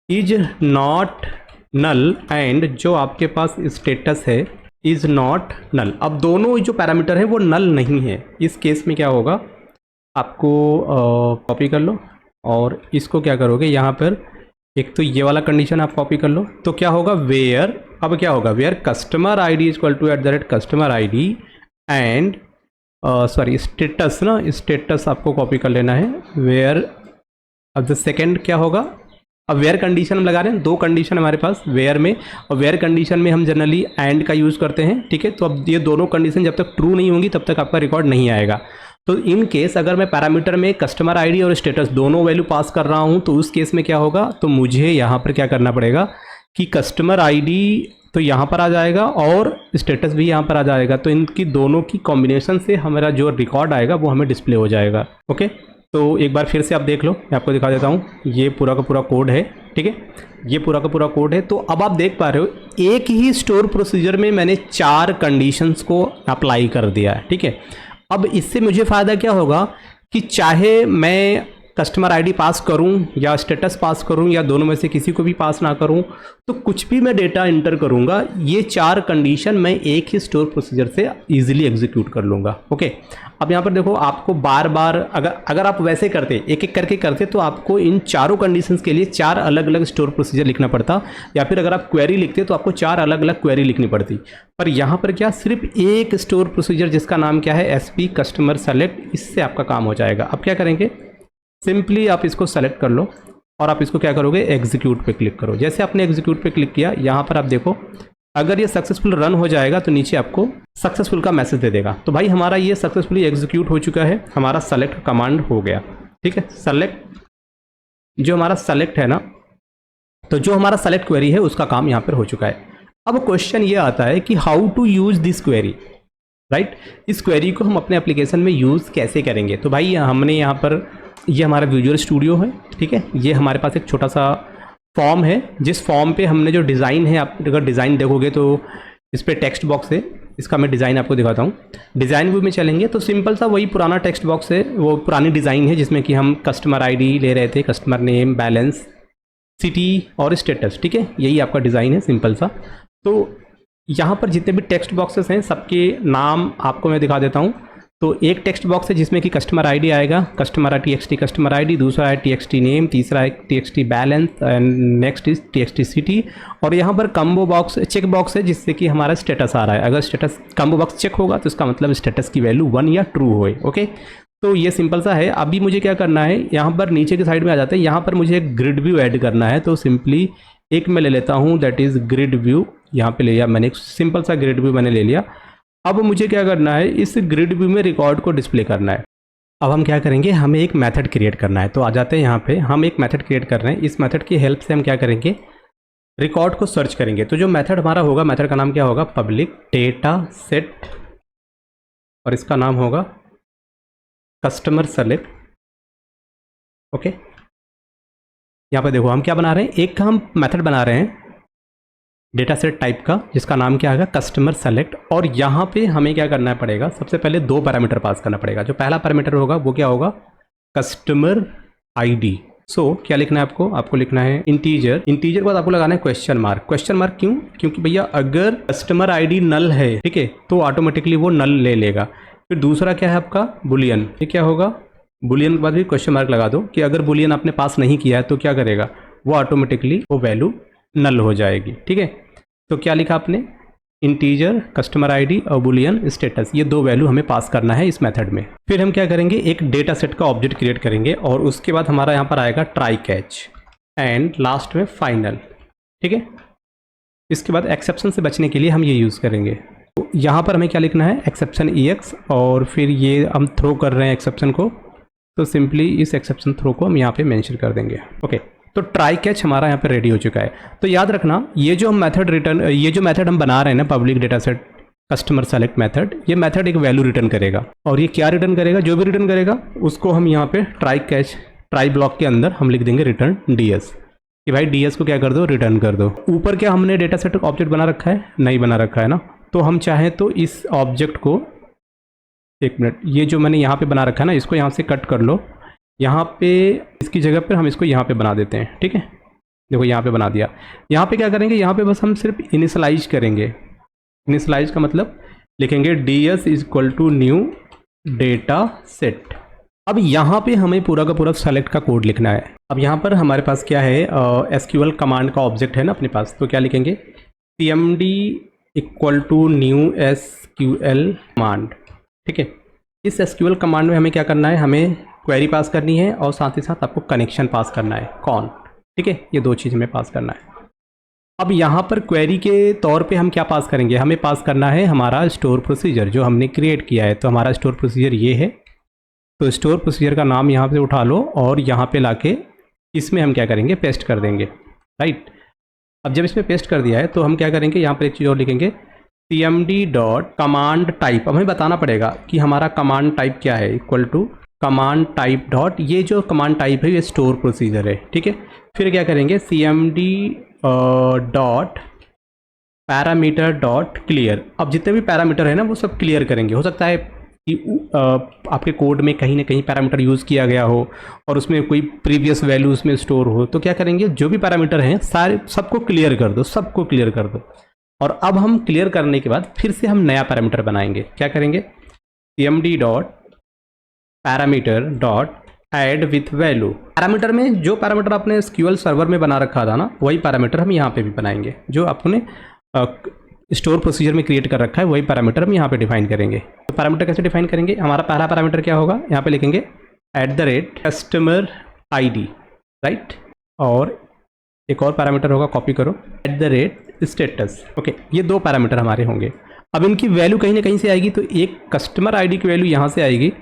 इज नॉट नल एंड जो आपके पास स्टेटस है इज नॉट नल। अब दोनों जो पैरामीटर है वो नल नहीं है। इस केस में क्या होगा, आपको कॉपी कर लो और इसको क्या करोगे, यहाँ पर एक तो ये वाला कंडीशन आप कॉपी कर लो, तो क्या होगा वेयर, अब क्या होगा where customer ID equal to @ customer ID and sorry status ना, स्टेटस आपको कॉपी कर लेना है वेयर। अब द सेकेंड क्या होगा, अब वेयर कंडीशन हम लगा रहे हैं, दो कंडीशन हमारे पास वेयर में, और वेयर कंडीशन में हम जनरली एंड का यूज़ करते हैं, ठीक है। तो अब ये दोनों कंडीशन जब तक ट्रू नहीं होंगी तब तक आपका रिकॉर्ड नहीं आएगा। तो इन केस अगर मैं पैरामीटर में कस्टमर आईडी और स्टेटस दोनों वैल्यू पास कर रहा हूं, तो उस केस में क्या होगा, तो मुझे यहाँ पर क्या करना पड़ेगा कि कस्टमर आईडी तो यहाँ पर आ जाएगा और स्टेटस भी यहाँ पर आ जाएगा। तो इनकी दोनों की कॉम्बिनेशन से हमारा जो रिकॉर्ड आएगा वो हमें डिस्प्ले हो जाएगा। ओके, तो एक बार फिर से आप देख लो, मैं आपको दिखा देता हूँ। ये पूरा का पूरा कोड है, ठीक है, ये पूरा का पूरा कोड है। तो अब आप देख पा रहे हो, एक ही स्टोर प्रोसीजर में मैंने 4 कंडीशंस को अप्लाई कर दिया है, ठीक है। अब इससे मुझे फ़ायदा क्या होगा कि चाहे मैं कस्टमर आईडी पास करूं या स्टेटस पास करूं या दोनों में से किसी को भी पास ना करूं, तो कुछ भी मैं डेटा इंटर करूंगा, ये 4 कंडीशन मैं एक ही स्टोर प्रोसीजर से इजीली एग्जीक्यूट कर लूंगा। ओके, अब यहाँ पर देखो, आपको बार बार अगर आप वैसे करते, एक एक करके करते, तो आपको इन चारों कंडीशंस के लिए 4 अलग अलग स्टोर प्रोसीजर लिखना पड़ता, या फिर अगर आप क्वेरी लिखते तो आपको 4 अलग अलग क्वेरी लिखनी पड़ती। पर यहाँ पर क्या, सिर्फ एक स्टोर प्रोसीजर जिसका नाम क्या है, SP कस्टमर सेलेक्ट, इससे आपका काम हो जाएगा। अब क्या करेंगे, सिंपली आप इसको सेलेक्ट कर लो और आप इसको क्या करोगे, एग्जीक्यूट पे क्लिक करो। जैसे आपने एग्जीक्यूट पे क्लिक किया, यहाँ पर आप देखो, अगर ये सक्सेसफुल रन हो जाएगा तो नीचे आपको सक्सेसफुल का मैसेज दे देगा। तो भाई हमारा ये सक्सेसफुली एग्जीक्यूट हो चुका है, हमारा सेलेक्ट कमांड हो गया, ठीक है। सेलेक्ट, जो हमारा सेलेक्ट है ना, तो जो हमारा सेलेक्ट क्वेरी है उसका काम यहाँ पर हो चुका है। अब क्वेश्चन ये आता है कि how to use this query, right. इस क्वेरी को हम अपने एप्लीकेशन में यूज़ कैसे करेंगे। तो भाई हमने यहाँ पर, ये हमारा विजुअल स्टूडियो है, ठीक है। ये हमारे पास एक छोटा सा फॉर्म है, जिस फॉर्म पे हमने जो डिज़ाइन है, आप अगर डिज़ाइन देखोगे तो इस पर टेक्स्ट बॉक्स है, इसका मैं डिज़ाइन आपको दिखाता हूँ। डिज़ाइन व्यू में चलेंगे तो सिंपल सा वही पुराना टेक्स्ट बॉक्स है, वो पुरानी डिज़ाइन है जिसमें कि हम कस्टमर आईडी ले रहे थे, कस्टमर नेम, बैलेंस, सिटी और स्टेटस, ठीक है। यही आपका डिज़ाइन है सिंपल सा। तो यहाँ पर जितने भी टेक्स्ट बॉक्सेस हैं सबके नाम आपको मैं दिखा देता हूँ। तो एक टेक्स्ट बॉक्स है जिसमें कि कस्टमर आईडी आएगा, कस्टमर TXT कस्टमर आईडी, दूसरा है TXT नेम, तीसरा है TXT balance and next is TXT city. और यहाँ पर कम्बो बॉक्स, चेक बॉक्स है जिससे कि हमारा स्टेटस आ रहा है। अगर स्टेटस कम्बो बॉक्स चेक होगा तो इसका मतलब स्टेटस की वैल्यू 1 या ट्रू होए। ओके, तो ये सिंपल सा है। अभी मुझे क्या करना है, यहाँ पर नीचे की साइड में आ जाते हैं, यहाँ पर मुझे एक ग्रिड व्यू ऐड करना है। तो सिंपली एक मैं ले लेता हूँ, दैट इज़ ग्रिड व्यू। यहाँ पे ले लिया मैंने, एक सिंपल सा ग्रिड व्यू मैंने ले लिया। अब मुझे क्या करना है, इस ग्रिड व्यू में रिकॉर्ड को डिस्प्ले करना है। अब हम क्या करेंगे, हमें एक मेथड क्रिएट करना है। तो आ जाते हैं यहाँ पे, हम एक मेथड क्रिएट कर रहे हैं। इस मेथड की हेल्प से हम क्या करेंगे, रिकॉर्ड को सर्च करेंगे। तो जो मेथड हमारा होगा, मेथड का नाम क्या होगा, पब्लिक डेटा सेट, और इसका नाम होगा कस्टमर सेलेक्ट। ओके, यहाँ पे देखो हम क्या बना रहे हैं, एक हम मेथड बना रहे हैं डेटा सेट टाइप का, जिसका नाम क्या है, कस्टमर सेलेक्ट। और यहाँ पे हमें क्या करना पड़ेगा, सबसे पहले 2 पैरामीटर पास करना पड़ेगा। जो पहला पैरामीटर होगा वो क्या होगा, कस्टमर आईडी, सो क्या लिखना है आपको, आपको लिखना है इंटीजर, इंटीजर के बाद आपको लगाना है क्वेश्चन मार्क। क्वेश्चन मार्क क्यों, क्योंकि भैया अगर कस्टमर आईडी नल है, ठीक है, तो ऑटोमेटिकली वो नल ले लेगा। फिर दूसरा क्या है आपका बुलियन, ये क्या होगा, बुलियन के बाद भी क्वेश्चन मार्क लगा दो कि अगर बुलियन आपने पास नहीं किया है तो क्या करेगा, वो ऑटोमेटिकली वो वैल्यू नल हो जाएगी, ठीक है। तो क्या लिखा आपने, इंटीजर, कस्टमर आईडी और बुलियन स्टेटस, ये दो वैल्यू हमें पास करना है इस मेथड में। फिर हम क्या करेंगे, एक डेटा सेट का ऑब्जेक्ट क्रिएट करेंगे और उसके बाद हमारा यहाँ पर आएगा ट्राई कैच एंड लास्ट में फाइनल, ठीक है। इसके बाद एक्सेप्शन से बचने के लिए हम ये यूज़ करेंगे। तो यहाँ पर हमें क्या लिखना है, एक्सेप्शन EX, और फिर ये हम थ्रो कर रहे हैं एक्सेप्शन को, तो सिंपली इस एक्सेप्शन थ्रो को हम यहाँ पे मेंशन कर देंगे। ओके, तो ट्राई कैच हमारा यहाँ पे रेडी हो चुका है। तो याद रखना, ये जो हम मेथड रिटर्न, ये जो मेथड हम बना रहे हैं ना, public data set customer select method, ये मेथड एक वैल्यू रिटर्न करेगा। और ये क्या रिटर्न करेगा, जो भी रिटर्न करेगा उसको हम यहाँ पे ट्राई कैच, ट्राई ब्लॉक के अंदर हम लिख देंगे रिटर्न DS, कि भाई DS को क्या कर दो, रिटर्न कर दो। ऊपर क्या हमने डेटा सेट ऑब्जेक्ट बना रखा है, नहीं बना रखा है ना, तो हम चाहें तो इस ऑब्जेक्ट को, एक मिनट, ये जो मैंने यहाँ पे बना रखा है ना, इसको यहाँ से कट कर लो, यहाँ पे इसकी जगह पर हम इसको यहाँ पे बना देते हैं, ठीक है। देखो यहाँ पे बना दिया। यहाँ पे क्या करेंगे, यहाँ पे बस हम सिर्फ इनिशलाइज करेंगे। इनिशलाइज का मतलब लिखेंगे DS equal to new data set. अब यहाँ पे हमें पूरा का पूरा सेलेक्ट का कोड लिखना है। अब यहाँ पर हमारे पास क्या है, SQL कमांड का ऑब्जेक्ट है ना अपने पास, तो क्या लिखेंगे, CMD equal to new SQL command, ठीक है। इस SQL कमांड में हमें क्या करना है, हमें क्वेरी पास करनी है और साथ ही साथ आपको कनेक्शन पास करना है, कौन, ठीक है, ये दो चीज़ हमें पास करना है। अब यहाँ पर क्वेरी के तौर पे हम क्या पास करेंगे, हमें पास करना है हमारा स्टोर प्रोसीजर जो हमने क्रिएट किया है। तो हमारा स्टोर प्रोसीजर ये है, तो स्टोर प्रोसीजर का नाम यहाँ से उठा लो और यहाँ पे लाके इसमें हम क्या करेंगे, पेस्ट कर देंगे, राइट। अब जब इसमें पेस्ट कर दिया है तो हम क्या करेंगे, यहाँ पर एक चीज़ और लिखेंगे, CMD डॉट कमांड टाइप। हमें बताना पड़ेगा कि हमारा कमांड टाइप क्या है, equal to command type dot, ये जो कमांड टाइप है ये स्टोर प्रोसीजर है, ठीक है। फिर क्या करेंगे, CMD dot parameter dot clear. अब जितने भी पैरामीटर है ना वो सब क्लियर करेंगे। हो सकता है कि आपके कोड में कहीं ना कहीं पैरामीटर यूज़ किया गया हो और उसमें कोई प्रीवियस वैल्यू उसमें स्टोर हो, तो क्या करेंगे, जो भी पैरामीटर हैं सारे सबको क्लियर कर दो, सबको क्लियर कर दो। और अब हम क्लियर करने के बाद फिर से हम नया पैरामीटर बनाएंगे। क्या करेंगे, CMD dot parameter dot add with value. Parameter में जो पैरामीटर आपने SQL सर्वर में बना रखा था ना, वही पैरामीटर हम यहाँ पे भी बनाएंगे। जो आपने स्टोर प्रोसीजर में क्रिएट कर रखा है वही पैरामीटर हम यहाँ पे डिफाइन करेंगे। तो पैरामीटर कैसे डिफाइन करेंगे, हमारा पहला पैरामीटर क्या होगा, यहाँ पे लिखेंगे @कस्टमर ID, राइट। और एक और पैरामीटर होगा, कॉपी करो, @स्टेटस। ओके, ये दो पैरामीटर हमारे होंगे। अब इनकी वैल्यू कहीं ना कहीं से आएगी, तो एक कस्टमर ID की वैल्यू यहाँ से आएगी,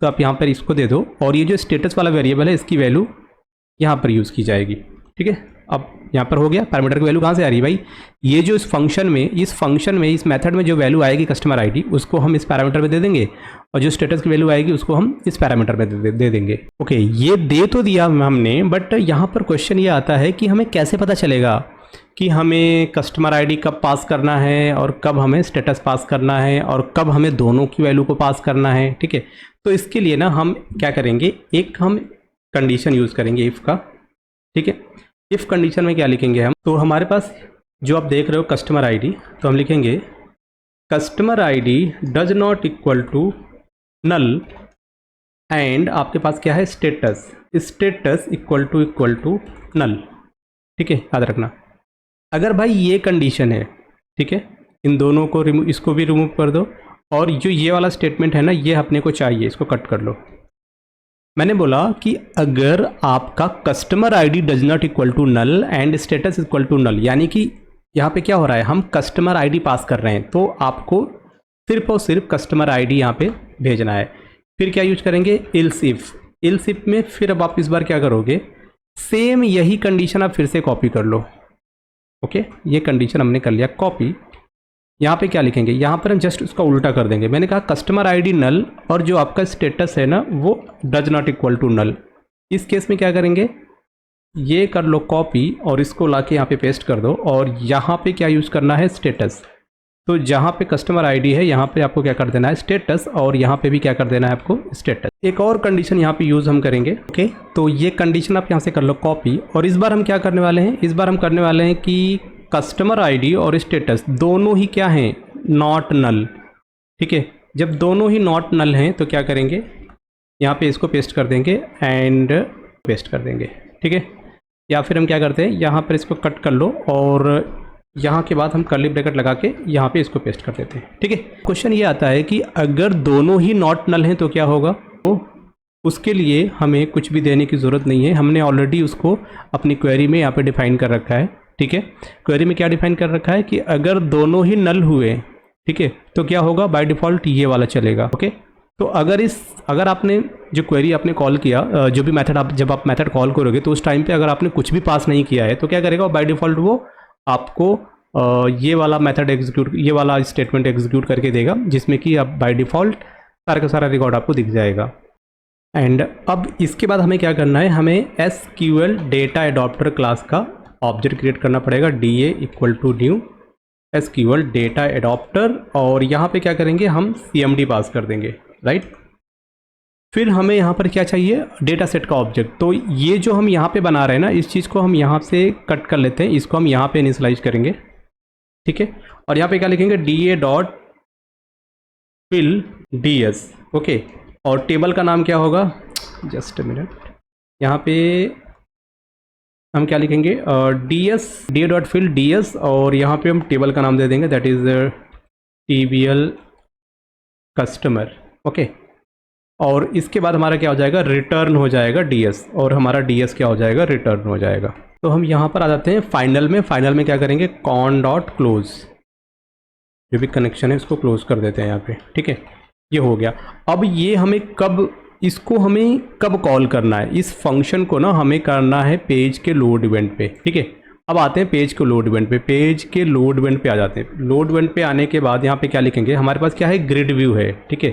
तो आप यहाँ पर इसको दे दो, और ये जो स्टेटस वाला वेरिएबल है इसकी वैल्यू यहाँ पर यूज़ की जाएगी, ठीक है। अब यहाँ पर हो गया, पैरामीटर की वैल्यू कहाँ से आ रही है भाई, ये जो इस फंक्शन में इस मेथड में जो वैल्यू आएगी कस्टमर ID, उसको हम इस पैरामीटर में दे देंगे, और जो स्टेटस की वैल्यू आएगी उसको हम इस पैरामीटर में दे देंगे। ओके, ये दे तो दिया हमने, बट यहाँ पर क्वेश्चन ये आता है कि हमें कैसे पता चलेगा कि हमें कस्टमर ID कब पास करना है और कब हमें स्टेटस पास करना है और कब हमें दोनों की वैल्यू को पास करना है, ठीक है। तो इसके लिए ना हम क्या करेंगे, एक हम कंडीशन यूज़ करेंगे इफ़ का, ठीक है। इफ़ कंडीशन में क्या लिखेंगे हम, तो हमारे पास जो आप देख रहे हो कस्टमर ID, तो हम लिखेंगे customer ID does not equal to null, and आपके पास क्या है, स्टेटस इक्वल टू नल, ठीक है। याद रखना, अगर भाई ये कंडीशन है, ठीक है, इन दोनों को इसको भी रिमूव कर दो, और जो ये वाला स्टेटमेंट है ना, ये अपने को चाहिए, इसको कट कर लो। मैंने बोला कि अगर आपका customer ID does not equal to null and status equal to null, यानी कि यहाँ पे क्या हो रहा है, हम कस्टमर ID पास कर रहे हैं, तो आपको सिर्फ और सिर्फ कस्टमर ID यहाँ पे भेजना है। फिर क्या यूज करेंगे, इल्स इफ में फिर अब आप इस बार क्या करोगे, सेम यही कंडीशन आप फिर से कॉपी कर लो। ओके, ये कंडीशन हमने कर लिया कॉपी। यहाँ पे क्या लिखेंगे, यहाँ पर हम जस्ट उसका उल्टा कर देंगे। मैंने कहा कस्टमर ID नल और जो आपका स्टेटस है ना वो does not equal to null. इस केस में क्या करेंगे, ये कर लो कॉपी और इसको लाके यहाँ पे पेस्ट कर दो, और यहाँ पे क्या यूज़ करना है, स्टेटस। तो जहाँ पे कस्टमर आईडी है यहाँ पे आपको क्या कर देना है स्टेटस, और यहाँ पे भी क्या कर देना है आपको स्टेटस। एक और कंडीशन यहाँ पे यूज़ हम करेंगे। ओके, तो ये कंडीशन आप यहाँ से कर लो कॉपी, और इस बार हम क्या करने वाले हैं, इस बार हम करने वाले हैं कि कस्टमर आईडी और स्टेटस दोनों ही क्या हैं, नॉट नल। ठीक है, जब दोनों ही नॉट नल हैं तो क्या करेंगे, यहाँ पे इसको पेस्ट कर देंगे एंड पेस्ट कर देंगे। ठीक है, या फिर हम क्या करते हैं, यहाँ पर इसको कट कर लो और यहाँ के बाद हम कर्ली ब्रैकेट लगा के यहाँ पे इसको पेस्ट कर देते हैं। ठीक है, क्वेश्चन ये आता है कि अगर दोनों ही नॉट नल हैं तो क्या होगा, तो उसके लिए हमें कुछ भी देने की ज़रूरत नहीं है, हमने ऑलरेडी उसको अपनी क्वेरी में यहाँ पे डिफाइन कर रखा है। ठीक है, क्वेरी में क्या डिफाइन कर रखा है कि अगर दोनों ही नल हुए, ठीक है, तो क्या होगा, बाय डिफ़ॉल्ट ये वाला चलेगा। ओके, तो अगर आपने जो क्वेरी आपने कॉल किया, जो भी मेथड जब आप मेथड कॉल करोगे तो उस टाइम पे अगर आपने कुछ भी पास नहीं किया है तो क्या करेगा, बाय डिफ़ॉल्ट वो आपको ये वाला मेथड एग्जीक्यूट, ये वाला स्टेटमेंट एग्जीक्यूट करके देगा, जिसमें कि अब बाय डिफ़ॉल्ट सारा का सारा रिकॉर्ड आपको दिख जाएगा। एंड अब इसके बाद हमें क्या करना है, हमें SQL डेटा एडॉप्टर क्लास का ऑब्जेक्ट क्रिएट करना पड़ेगा, DA equal to new SQL data adapter, और यहाँ पे क्या करेंगे, हम CMD पास कर देंगे, राइट। फिर हमें यहाँ पर क्या चाहिए, डेटा सेट का ऑब्जेक्ट। तो ये जो हम यहाँ पे बना रहे हैं ना, इस चीज़ को हम यहाँ से कट कर लेते हैं, इसको हम यहाँ पे इनिशियलाइज करेंगे। ठीक है, और यहाँ पे क्या लिखेंगे, DA dot fill DS। Okay, और टेबल का नाम क्या होगा, जस्ट अ मिनट, यहाँ पे हम क्या लिखेंगे, DA डॉट फिल DS, और यहाँ पे हम टेबल का नाम दे देंगे, that is TBL customer. Okay, और इसके बाद हमारा क्या हो जाएगा, रिटर्न हो जाएगा DS, और हमारा DS क्या हो जाएगा, रिटर्न हो जाएगा। तो हम यहाँ पर आ जाते हैं फाइनल में। फाइनल में क्या करेंगे, कॉन डॉट क्लोज, जो भी कनेक्शन है इसको क्लोज कर देते हैं यहाँ पे। ठीक है, ये हो गया। अब ये हमें इसको हमें कब कॉल करना है, इस फंक्शन को ना हमें करना है पेज के लोड इवेंट पे। ठीक है, अब आते हैं पेज के लोड इवेंट पे, पेज के लोड इवेंट पे आ जाते हैं। लोड इवेंट पे आने के बाद यहाँ पे क्या लिखेंगे, हमारे पास क्या है, ग्रिड व्यू है। ठीक है,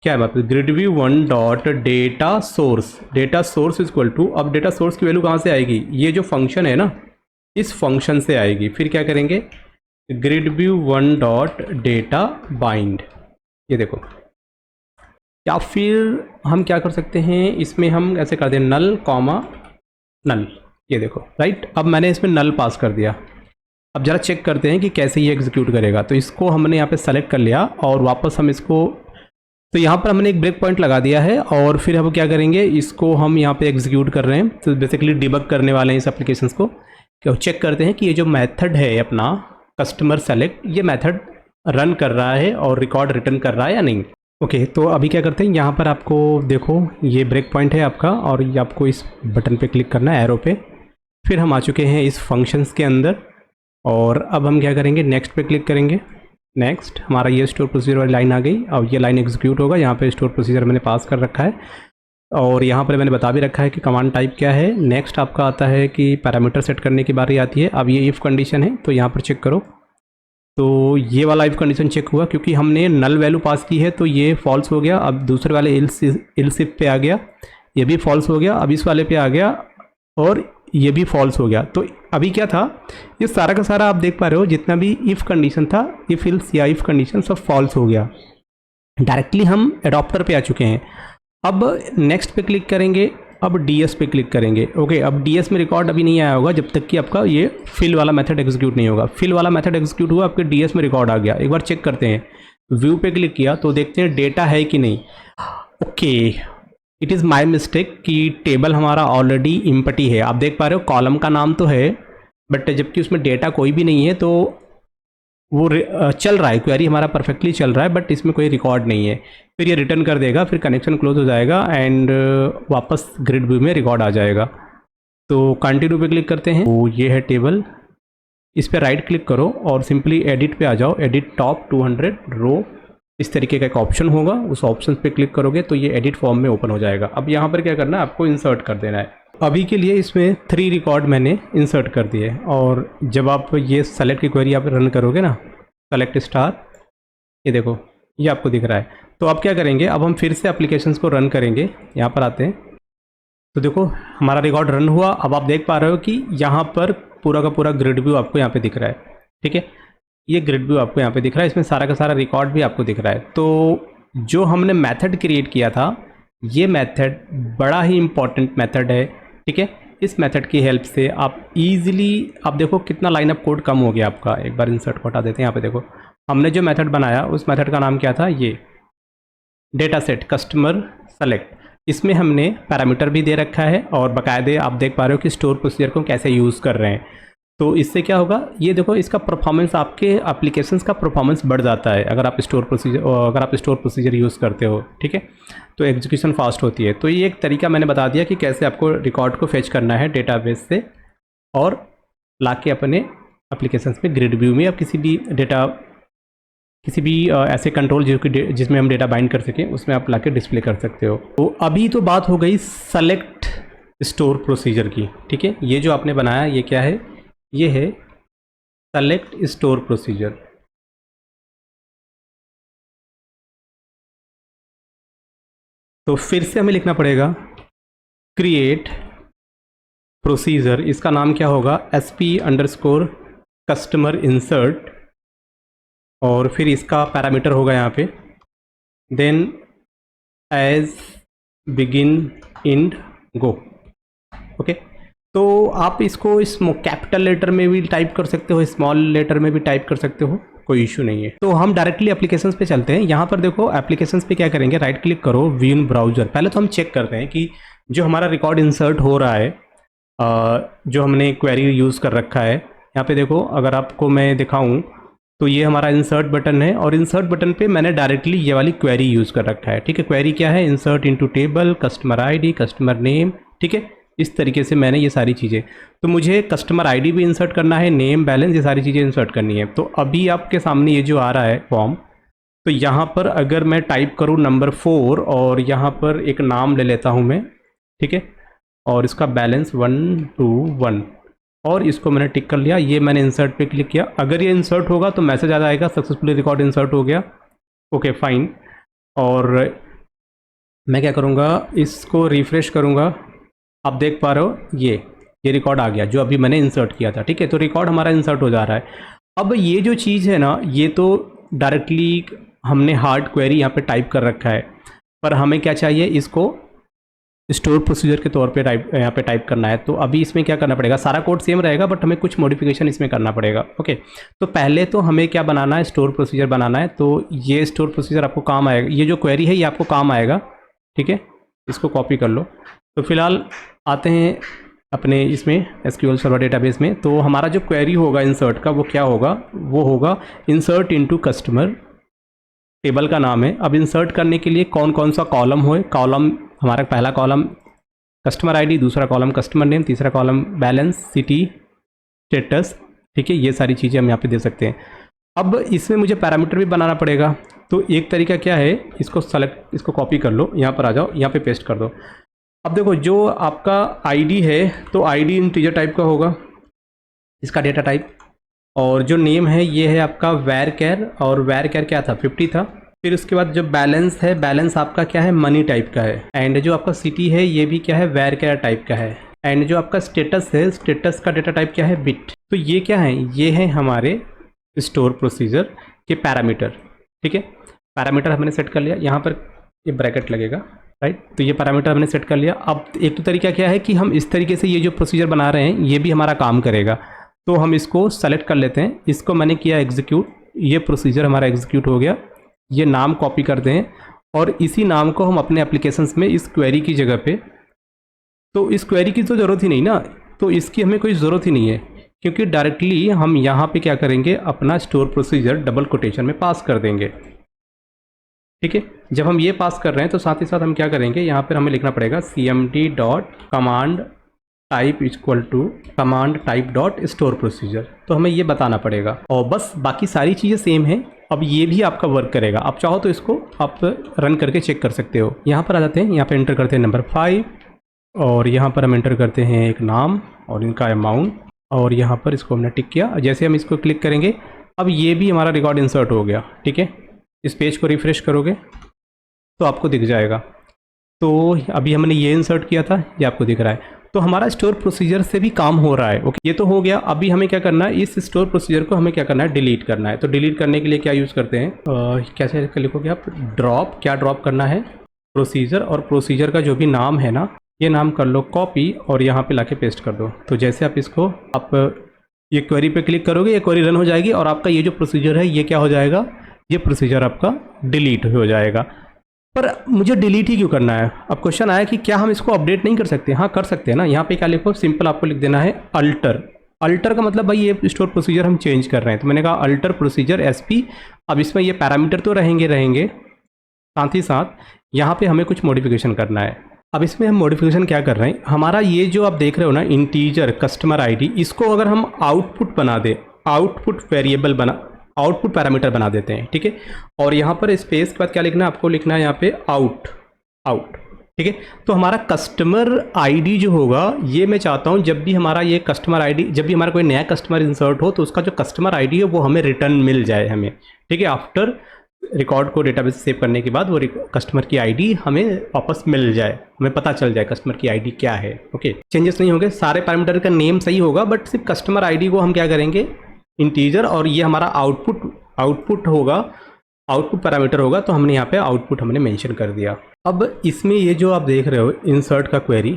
क्या है बात, grid view 1 dot data source, data source equal to, अब डेटा सोर्स की वैल्यू कहाँ से आएगी, ये जो फंक्शन है ना, इस फंक्शन से आएगी। फिर क्या करेंगे, grid view 1 dot data bind, ये देखो। या फिर हम क्या कर सकते हैं, इसमें हम ऐसे कर दें, नल कॉमा नल, ये देखो, राइट। अब मैंने इसमें नल पास कर दिया। अब ज़रा चेक करते हैं कि कैसे ये एग्जीक्यूट करेगा। तो इसको हमने यहाँ पे सेलेक्ट कर लिया और वापस हम इसको, तो यहाँ पर हमने एक ब्रेक पॉइंट लगा दिया है, और फिर हम क्या करेंगे, इसको हम यहाँ पे एग्जीक्यूट कर रहे हैं। तो बेसिकली डिबग करने वाले हैं इस एप्लीकेशंस को। चेक करते हैं कि ये जो मेथड है अपना कस्टमर सेलेक्ट, ये मेथड रन कर रहा है और रिकॉर्ड रिटर्न कर रहा है या नहीं। ओके, तो अभी क्या करते हैं, यहाँ पर आपको देखो ये ब्रेक पॉइंट है आपका, और ये आपको इस बटन पे क्लिक करना है, एरो पे। फिर हम आ चुके हैं इस फंक्शंस के अंदर, और अब हम क्या करेंगे, नेक्स्ट पे क्लिक करेंगे। नेक्स्ट, हमारा ये स्टोर प्रोसीजर वाली लाइन आ गई। अब ये लाइन एग्जीक्यूट होगा। यहाँ पे स्टोर प्रोसीजर मैंने पास कर रखा है, और यहाँ पर मैंने बता भी रखा है कि कमांड टाइप क्या है। नेक्स्ट आपका आता है कि पैरामीटर सेट करने की बारी आती है। अब ये इफ़ कंडीशन है, तो यहाँ पर चेक करो, तो ये वाला इफ़ कंडीशन चेक हुआ क्योंकि हमने नल वैल्यू पास की है, तो ये फॉल्स हो गया। अब दूसरे वाले इल्स इफ पे आ गया, ये भी फॉल्स हो गया। अब इस वाले पे आ गया और ये भी फॉल्स हो गया। तो अभी क्या था, ये सारा का सारा आप देख पा रहे हो, जितना भी इफ़ कंडीशन था, इफ़ इल्स या इफ़ कंडीशन सब फॉल्स हो गया। डायरेक्टली हम एडॉप्टर पे आ चुके हैं। अब नेक्स्ट पे क्लिक करेंगे, अब DS पे क्लिक करेंगे। ओके, अब DS में रिकॉर्ड अभी नहीं आया होगा जब तक कि आपका ये फिल वाला मेथड एग्जीक्यूट नहीं होगा। फिल वाला मेथड एग्जीक्यूट हुआ, आपके DS में रिकॉर्ड आ गया। एक बार चेक करते हैं, व्यू पे क्लिक किया तो देखते हैं डेटा है कि नहीं। Okay, it is my mistake कि टेबल हमारा ऑलरेडी इम्पटी है। आप देख पा रहे हो कॉलम का नाम तो है, बट जबकि उसमें डेटा कोई भी नहीं है, तो वो चल रहा है, क्वेरी हमारा परफेक्टली चल रहा है, बट इसमें कोई रिकॉर्ड नहीं है। फिर ये रिटर्न कर देगा, फिर कनेक्शन क्लोज हो जाएगा एंड वापस ग्रिड व्यू में रिकॉर्ड आ जाएगा। तो कंटिन्यू पे क्लिक करते हैं, तो ये है टेबल। इस पर राइट क्लिक करो और सिंपली एडिट पे आ जाओ, एडिट टॉप 200 रो, इस तरीके का एक ऑप्शन होगा। उस ऑप्शन पे क्लिक करोगे तो ये एडिट फॉर्म में ओपन हो जाएगा। अब यहाँ पर क्या करना है, आपको इंसर्ट कर देना है। अभी के लिए इसमें 3 रिकॉर्ड मैंने इंसर्ट कर दिए, और जब आप ये सेलेक्ट की क्वेरी आप रन करोगे ना, सेलेक्ट स्टार, ये देखो ये आपको दिख रहा है। तो अब क्या करेंगे, अब हम फिर से एप्लीकेशंस को रन करेंगे। यहाँ पर आते हैं, तो देखो हमारा रिकॉर्ड रन हुआ। अब आप देख पा रहे हो कि यहाँ पर पूरा का पूरा ग्रिड व्यू आपको यहाँ पे दिख रहा है। ठीक है, ये ग्रिड व्यू आपको यहाँ पे दिख रहा है, इसमें सारा का सारा रिकॉर्ड भी आपको दिख रहा है। तो जो हमने मेथड क्रिएट किया था, ये मेथड बड़ा ही इम्पॉर्टेंट मेथड है, ठीक है। इस मेथड की हेल्प से आप इजीली, आप देखो कितना लाइन ऑफ कोड कम हो गया आपका। एक बार इंसर्ट को हटा देते हैं। यहाँ पे देखो हमने जो मेथड बनाया उस मेथड का नाम क्या था, ये डेटा सेट कस्टमर सेलेक्ट। इसमें हमने पैरामीटर भी दे रखा है और बाकायदे आप देख पा रहे हो कि स्टोर प्रोसीजर को कैसे यूज़ कर रहे हैं। तो इससे क्या होगा, ये देखो इसका परफॉर्मेंस, आपके एप्लीकेशंस का परफॉर्मेंस बढ़ जाता है अगर आप स्टोर प्रोसीजर यूज़ करते हो, ठीक है। तो एग्जीक्यूशन फास्ट होती है। तो ये एक तरीका मैंने बता दिया कि कैसे आपको रिकॉर्ड को फेच करना है डेटाबेस से और लाके अपने एप्लीकेशंस में ग्रिड व्यू में या किसी भी ऐसे कंट्रोल जिसमें हम डेटा बाइंड कर सकें उसमें आप लाके डिस्प्ले कर सकते हो। तो अभी तो बात हो गई सेलेक्ट स्टोर प्रोसीजर की, ठीक है। ये जो आपने बनाया ये क्या है, ये है सेलेक्ट स्टोर प्रोसीजर। तो फिर से हमें लिखना पड़ेगा क्रिएट प्रोसीजर, इसका नाम क्या होगा, SP_कस्टमर इंसर्ट, और फिर इसका पैरामीटर होगा यहाँ पे देन एज बिगिन इंड गो, ओके। तो आप इसको कैपिटल लेटर में भी टाइप कर सकते हो, स्मॉल लेटर में भी टाइप कर सकते हो, कोई इशू नहीं है। तो हम डायरेक्टली एप्लीकेशंस पे चलते हैं। यहाँ पर देखो एप्लीकेशंस पे क्या करेंगे, राइट क्लिक करो, व्यू इन ब्राउज़र। पहले तो हम चेक करते हैं कि जो हमारा रिकॉर्ड इंसर्ट हो रहा है, जो हमने क्वेरी यूज़ कर रखा है। यहाँ पे देखो अगर आपको मैं दिखाऊँ तो ये हमारा इंसर्ट बटन है और इंसर्ट बटन पे मैंने डायरेक्टली ये वाली क्वेरी यूज़ कर रखा है, ठीक है। क्वेरी क्या है, insert into table, customer ID, customer name, ठीक है। इस तरीके से मैंने ये सारी चीज़ें, तो मुझे कस्टमर आईडी भी इंसर्ट करना है, नेम, बैलेंस, ये सारी चीज़ें इंसर्ट करनी है। तो अभी आपके सामने ये जो आ रहा है फॉर्म, तो यहाँ पर अगर मैं टाइप करूँ नंबर 4 और यहाँ पर एक नाम ले लेता हूँ मैं, ठीक है, और इसका बैलेंस 121 और इसको मैंने टिक कर लिया। ये मैंने इंसर्ट पे क्लिक किया। अगर ये इंसर्ट होगा तो मैसेज आ जाएगा सक्सेसफुली रिकॉर्ड इंसर्ट हो गया, ओके फाइन। और मैं क्या करूँगा, इसको रिफ्रेश करूँगा। आप देख पा रहे हो ये रिकॉर्ड आ गया जो अभी मैंने इंसर्ट किया था, ठीक है। तो रिकॉर्ड हमारा इंसर्ट हो जा रहा है। अब ये जो चीज़ है ना, ये तो डायरेक्टली हमने हार्ड क्वेरी यहाँ पे टाइप कर रखा है, पर हमें क्या चाहिए, इसको स्टोर प्रोसीजर के तौर पे यहाँ पे टाइप करना है। तो अभी इसमें क्या करना पड़ेगा, सारा कोड सेम रहेगा बट हमें कुछ मॉडिफिकेशन इसमें करना पड़ेगा, ओके। तो पहले तो हमें क्या बनाना है, स्टोर प्रोसीजर बनाना है। तो ये स्टोर प्रोसीजर आपको काम आएगा, ये जो क्वेरी है ये आपको काम आएगा, ठीक है। इसको कॉपी कर लो। तो फिलहाल आते हैं अपने इसमें SQL सर्वर डेटाबेस में। तो हमारा जो क्वेरी होगा इंसर्ट का वो क्या होगा, वो होगा इंसर्ट इनटू कस्टमर, टेबल का नाम है। अब इंसर्ट करने के लिए कौन कौन सा कॉलम हो, कॉलम हमारा पहला कॉलम कस्टमर आईडी, दूसरा कॉलम कस्टमर नेम, तीसरा कॉलम बैलेंस, सिटी, स्टेटस, ठीक है। ये सारी चीज़ें हम यहाँ पे दे सकते हैं। अब इसमें मुझे पैरामीटर भी बनाना पड़ेगा। तो एक तरीका क्या है, इसको कॉपी कर लो, यहाँ पर आ जाओ, यहाँ पे पेस्ट कर दो। अब देखो जो आपका आईडी है तो आईडी इंटीजर टाइप का होगा, इसका डेटा टाइप। और जो नेम है ये है आपका वैरकेर, और वैरकेर क्या था, 50 था। फिर उसके बाद जो बैलेंस है, बैलेंस आपका क्या है, मनी टाइप का है। एंड जो आपका सिटी है ये भी क्या है, वैरकेर टाइप का है। एंड जो आपका स्टेटस है, स्टेटस का डेटा टाइप क्या है, बिट। तो ये क्या है, ये है हमारे स्टोर प्रोसीजर के पैरामीटर, ठीक है। पैरामीटर हमने सेट कर लिया, यहाँ पर ये ब्रैकेट लगेगा, राइट। तो ये पैरामीटर हमने सेट कर लिया। अब एक तो तरीका क्या है कि हम इस तरीके से ये जो प्रोसीजर बना रहे हैं ये भी हमारा काम करेगा। तो हम इसको सेलेक्ट कर लेते हैं, इसको मैंने किया एग्जीक्यूट, ये प्रोसीजर हमारा एग्जीक्यूट हो गया। ये नाम कॉपी करते हैं और इसी नाम को हम अपने एप्लीकेशंस में इस क्वेरी की जगह पे, तो इस क्वेरी की तो ज़रूरत ही नहीं ना, तो इसकी हमें कोई ज़रूरत ही नहीं है, क्योंकि डायरेक्टली हम यहाँ पे क्या करेंगे, अपना स्टोर प्रोसीजर डबल कोटेशन में पास कर देंगे, ठीक है। जब हम ये पास कर रहे हैं तो साथ ही साथ हम क्या करेंगे, यहाँ पर हमें लिखना पड़ेगा cmd.command type equal to command type dot store procedure. तो हमें ये बताना पड़ेगा और बस, बाकी सारी चीज़ें सेम हैं। अब ये भी आपका वर्क करेगा। आप चाहो तो इसको आप रन करके चेक कर सकते हो। यहाँ पर आ जाते हैं, यहाँ पे एंटर करते हैं नंबर 5 और यहाँ पर हम एंटर करते हैं एक नाम और इनका अमाउंट, और यहाँ पर इसको हमने टिक किया। जैसे हम इसको क्लिक करेंगे अब ये भी हमारा रिकॉर्ड इंसर्ट हो गया, ठीक है। इस पेज को रिफ्रेश करोगे तो आपको दिख जाएगा। तो अभी हमने ये इंसर्ट किया था, ये आपको दिख रहा है। तो हमारा स्टोर प्रोसीजर से भी काम हो रहा है। ओके, ये तो हो गया। अभी हमें क्या करना है, इस स्टोर प्रोसीजर को हमें क्या करना है, डिलीट करना है। तो डिलीट करने के लिए क्या यूज़ करते हैं, कैसे लिखोगे आप, ड्रॉप, क्या ड्रॉप करना है, प्रोसीजर, और प्रोसीजर का जो भी नाम है ना, ये नाम कर लो कॉपी और यहाँ पे लाके पेस्ट कर दो। तो जैसे आप इसको ये क्वेरी पे क्लिक करोगे, ये क्वेरी रन हो जाएगी और आपका ये जो प्रोसीजर है ये क्या हो जाएगा, ये प्रोसीजर आपका डिलीट हो जाएगा। पर मुझे डिलीट ही क्यों करना है? अब क्वेश्चन आया कि क्या हम इसको अपडेट नहीं कर सकते? हाँ, कर सकते हैं ना। यहाँ पे क्या लिखो, सिंपल आपको लिख देना है अल्टर। अल्टर का मतलब भाई ये स्टोर प्रोसीजर हम चेंज कर रहे हैं। तो मैंने कहा अल्टर प्रोसीजर एसपी। अब इसमें ये पैरामीटर तो रहेंगे, साथ ही साथ यहाँ पे हमें कुछ मॉडिफिकेशन करना है। अब इसमें हम मॉडिफिकेशन क्या कर रहे हैं, हमारा ये जो आप देख रहे हो ना इंटीजर कस्टमर आईडी, इसको अगर हम आउटपुट बना दे, आउटपुट वेरिएबल बना, आउटपुट पैरामीटर बना देते हैं, ठीक है। और यहाँ पर स्पेस के बाद क्या लिखना है, आपको लिखना है यहाँ पे आउट, ठीक है। तो हमारा कस्टमर आईडी जो होगा, ये मैं चाहता हूँ जब भी हमारा ये कस्टमर आईडी, जब भी हमारा कोई नया कस्टमर इंसर्ट हो तो उसका जो कस्टमर आईडी है वो हमें रिटर्न मिल जाए हमें, ठीक है। आफ्टर रिकॉर्ड को डेटाबेस सेव करने के बाद वो कस्टमर की आईडी हमें वापस मिल जाए, हमें पता चल जाए कस्टमर की आईडी क्या है। ओके, चेंजेस नहीं होंगे, सारे पैरामीटर का नेम सही होगा, बट सिर्फ कस्टमर आईडी को हम क्या करेंगे, इंटीजर, और ये हमारा आउटपुट होगा, आउटपुट पैरामीटर होगा। तो हमने यहाँ पे आउटपुट हमने मेंशन कर दिया। अब इसमें ये जो आप देख रहे हो इंसर्ट का क्वेरी,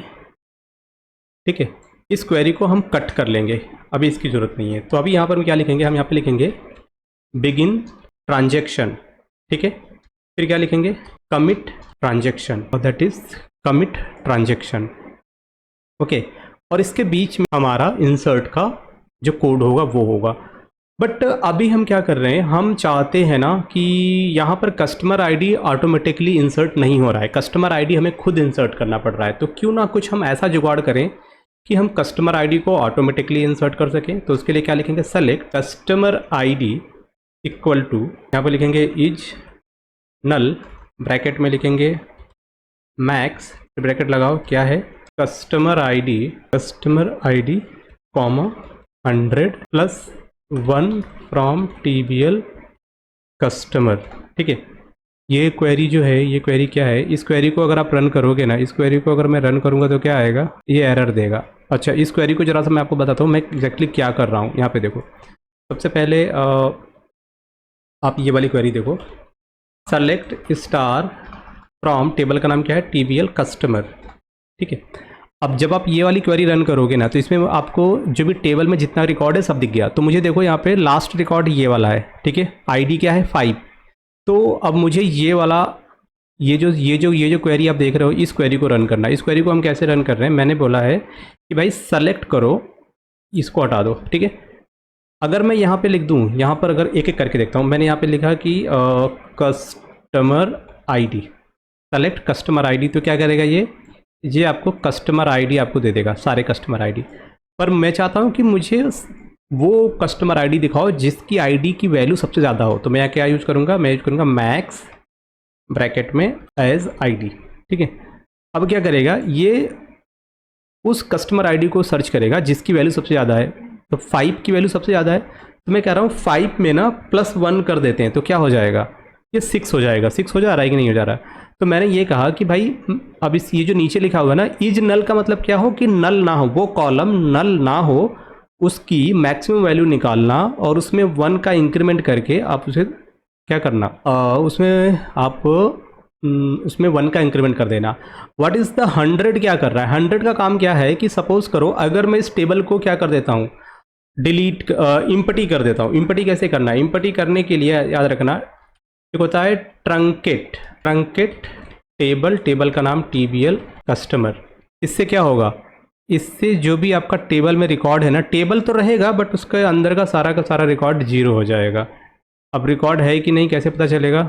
ठीक है, इस क्वेरी को हम कट कर लेंगे, अभी इसकी ज़रूरत नहीं है। तो अभी यहाँ पर हम क्या लिखेंगे, हम यहाँ पे लिखेंगे बिगिन ट्रांजेक्शन, ठीक है। फिर क्या लिखेंगे, कमिट ट्रांजेक्शन, और that is commit transaction, okay. और इसके बीच में हमारा इंसर्ट का जो कोड होगा वो होगा। बट अभी हम क्या कर रहे हैं, हम चाहते हैं ना कि यहाँ पर कस्टमर आईडी ऑटोमेटिकली इंसर्ट नहीं हो रहा है, कस्टमर आईडी हमें खुद इंसर्ट करना पड़ रहा है। तो क्यों ना कुछ हम ऐसा जुगाड़ करें कि हम कस्टमर आईडी को ऑटोमेटिकली इंसर्ट कर सकें। तो उसके लिए क्या लिखेंगे, select customer ID equal to, यहाँ पर लिखेंगे इज नल, ब्रैकेट में लिखेंगे मैक्स, ब्रैकेट लगाओ, क्या है, customer ID comma 100 + 1 from TBL customer, ठीक है। ये क्वेरी जो है, ये क्वेरी क्या है, इस क्वेरी को अगर आप रन करोगे ना, इस क्वेरी को अगर मैं रन करूँगा तो क्या आएगा, ये एरर देगा। अच्छा, इस क्वेरी को जरा सा मैं आपको बताता हूँ मैं एग्जैक्टली क्या कर रहा हूँ। यहाँ पे देखो, सबसे पहले आप ये वाली क्वेरी देखो, सेलेक्ट स्टार फ्रॉम, टेबल का नाम क्या है, TBL कस्टमर, ठीक है। अब जब आप ये वाली क्वेरी रन करोगे ना, तो इसमें आपको जो भी टेबल में जितना रिकॉर्ड है सब दिख गया। तो मुझे देखो यहाँ पे लास्ट रिकॉर्ड ये वाला है, ठीक है, आईडी क्या है 5। तो अब मुझे ये वाला, ये जो क्वेरी आप देख रहे हो, इस क्वेरी को रन करना है। इस क्वेरी को हम कैसे रन कर रहे हैं, मैंने बोला है कि भाई सेलेक्ट करो, इसको हटा दो, ठीक है। अगर मैं यहाँ पे लिख दूँ, यहाँ पर अगर एक एक करके देखता हूँ, मैंने यहाँ पे लिखा कि customer ID, select customer ID, तो क्या करेगा ये आपको कस्टमर आईडी आपको दे देगा, सारे कस्टमर आईडी। पर मैं चाहता हूँ कि मुझे वो कस्टमर आईडी दिखाओ जिसकी आईडी की वैल्यू सबसे ज़्यादा हो। तो मैं क्या यूज़ करूँगा, मैं यूज़ करूँगा मैक्स, ब्रैकेट में एज आईडी, ठीक है। अब क्या करेगा, ये उस कस्टमर आईडी को सर्च करेगा जिसकी वैल्यू सबसे ज़्यादा है। तो 5 की वैल्यू सबसे ज़्यादा है, तो मैं कह रहा हूँ 5 में ना +1 कर देते हैं, तो क्या हो जाएगा, ये 6 हो जाएगा। 6 हो जा रहा है कि नहीं हो जा रहा है? तो मैंने ये कहा कि भाई अब इस ये जो नीचे लिखा हुआ ना, इज नल का मतलब क्या हो कि नल ना हो, वो कॉलम नल ना हो, उसकी मैक्सिमम वैल्यू निकालना और उसमें 1 का इंक्रीमेंट करके आप उसे क्या करना, उसमें 1 का इंक्रीमेंट कर देना। व्हाट इज़ द 100 क्या कर रहा है, 100 का काम क्या है कि सपोज करो अगर मैं इस टेबल को क्या कर देता हूँ, डिलीट, इम्पटी कर देता हूँ। इम्पटी कैसे करना है, इम्पटी करने के लिए याद रखना एक होता है ट्रंकेट टेबल का नाम TBL कस्टमर। इससे क्या होगा, इससे जो भी आपका टेबल में रिकॉर्ड है ना, टेबल तो रहेगा बट उसके अंदर का सारा रिकॉर्ड 0 हो जाएगा। अब रिकॉर्ड है कि नहीं कैसे पता चलेगा,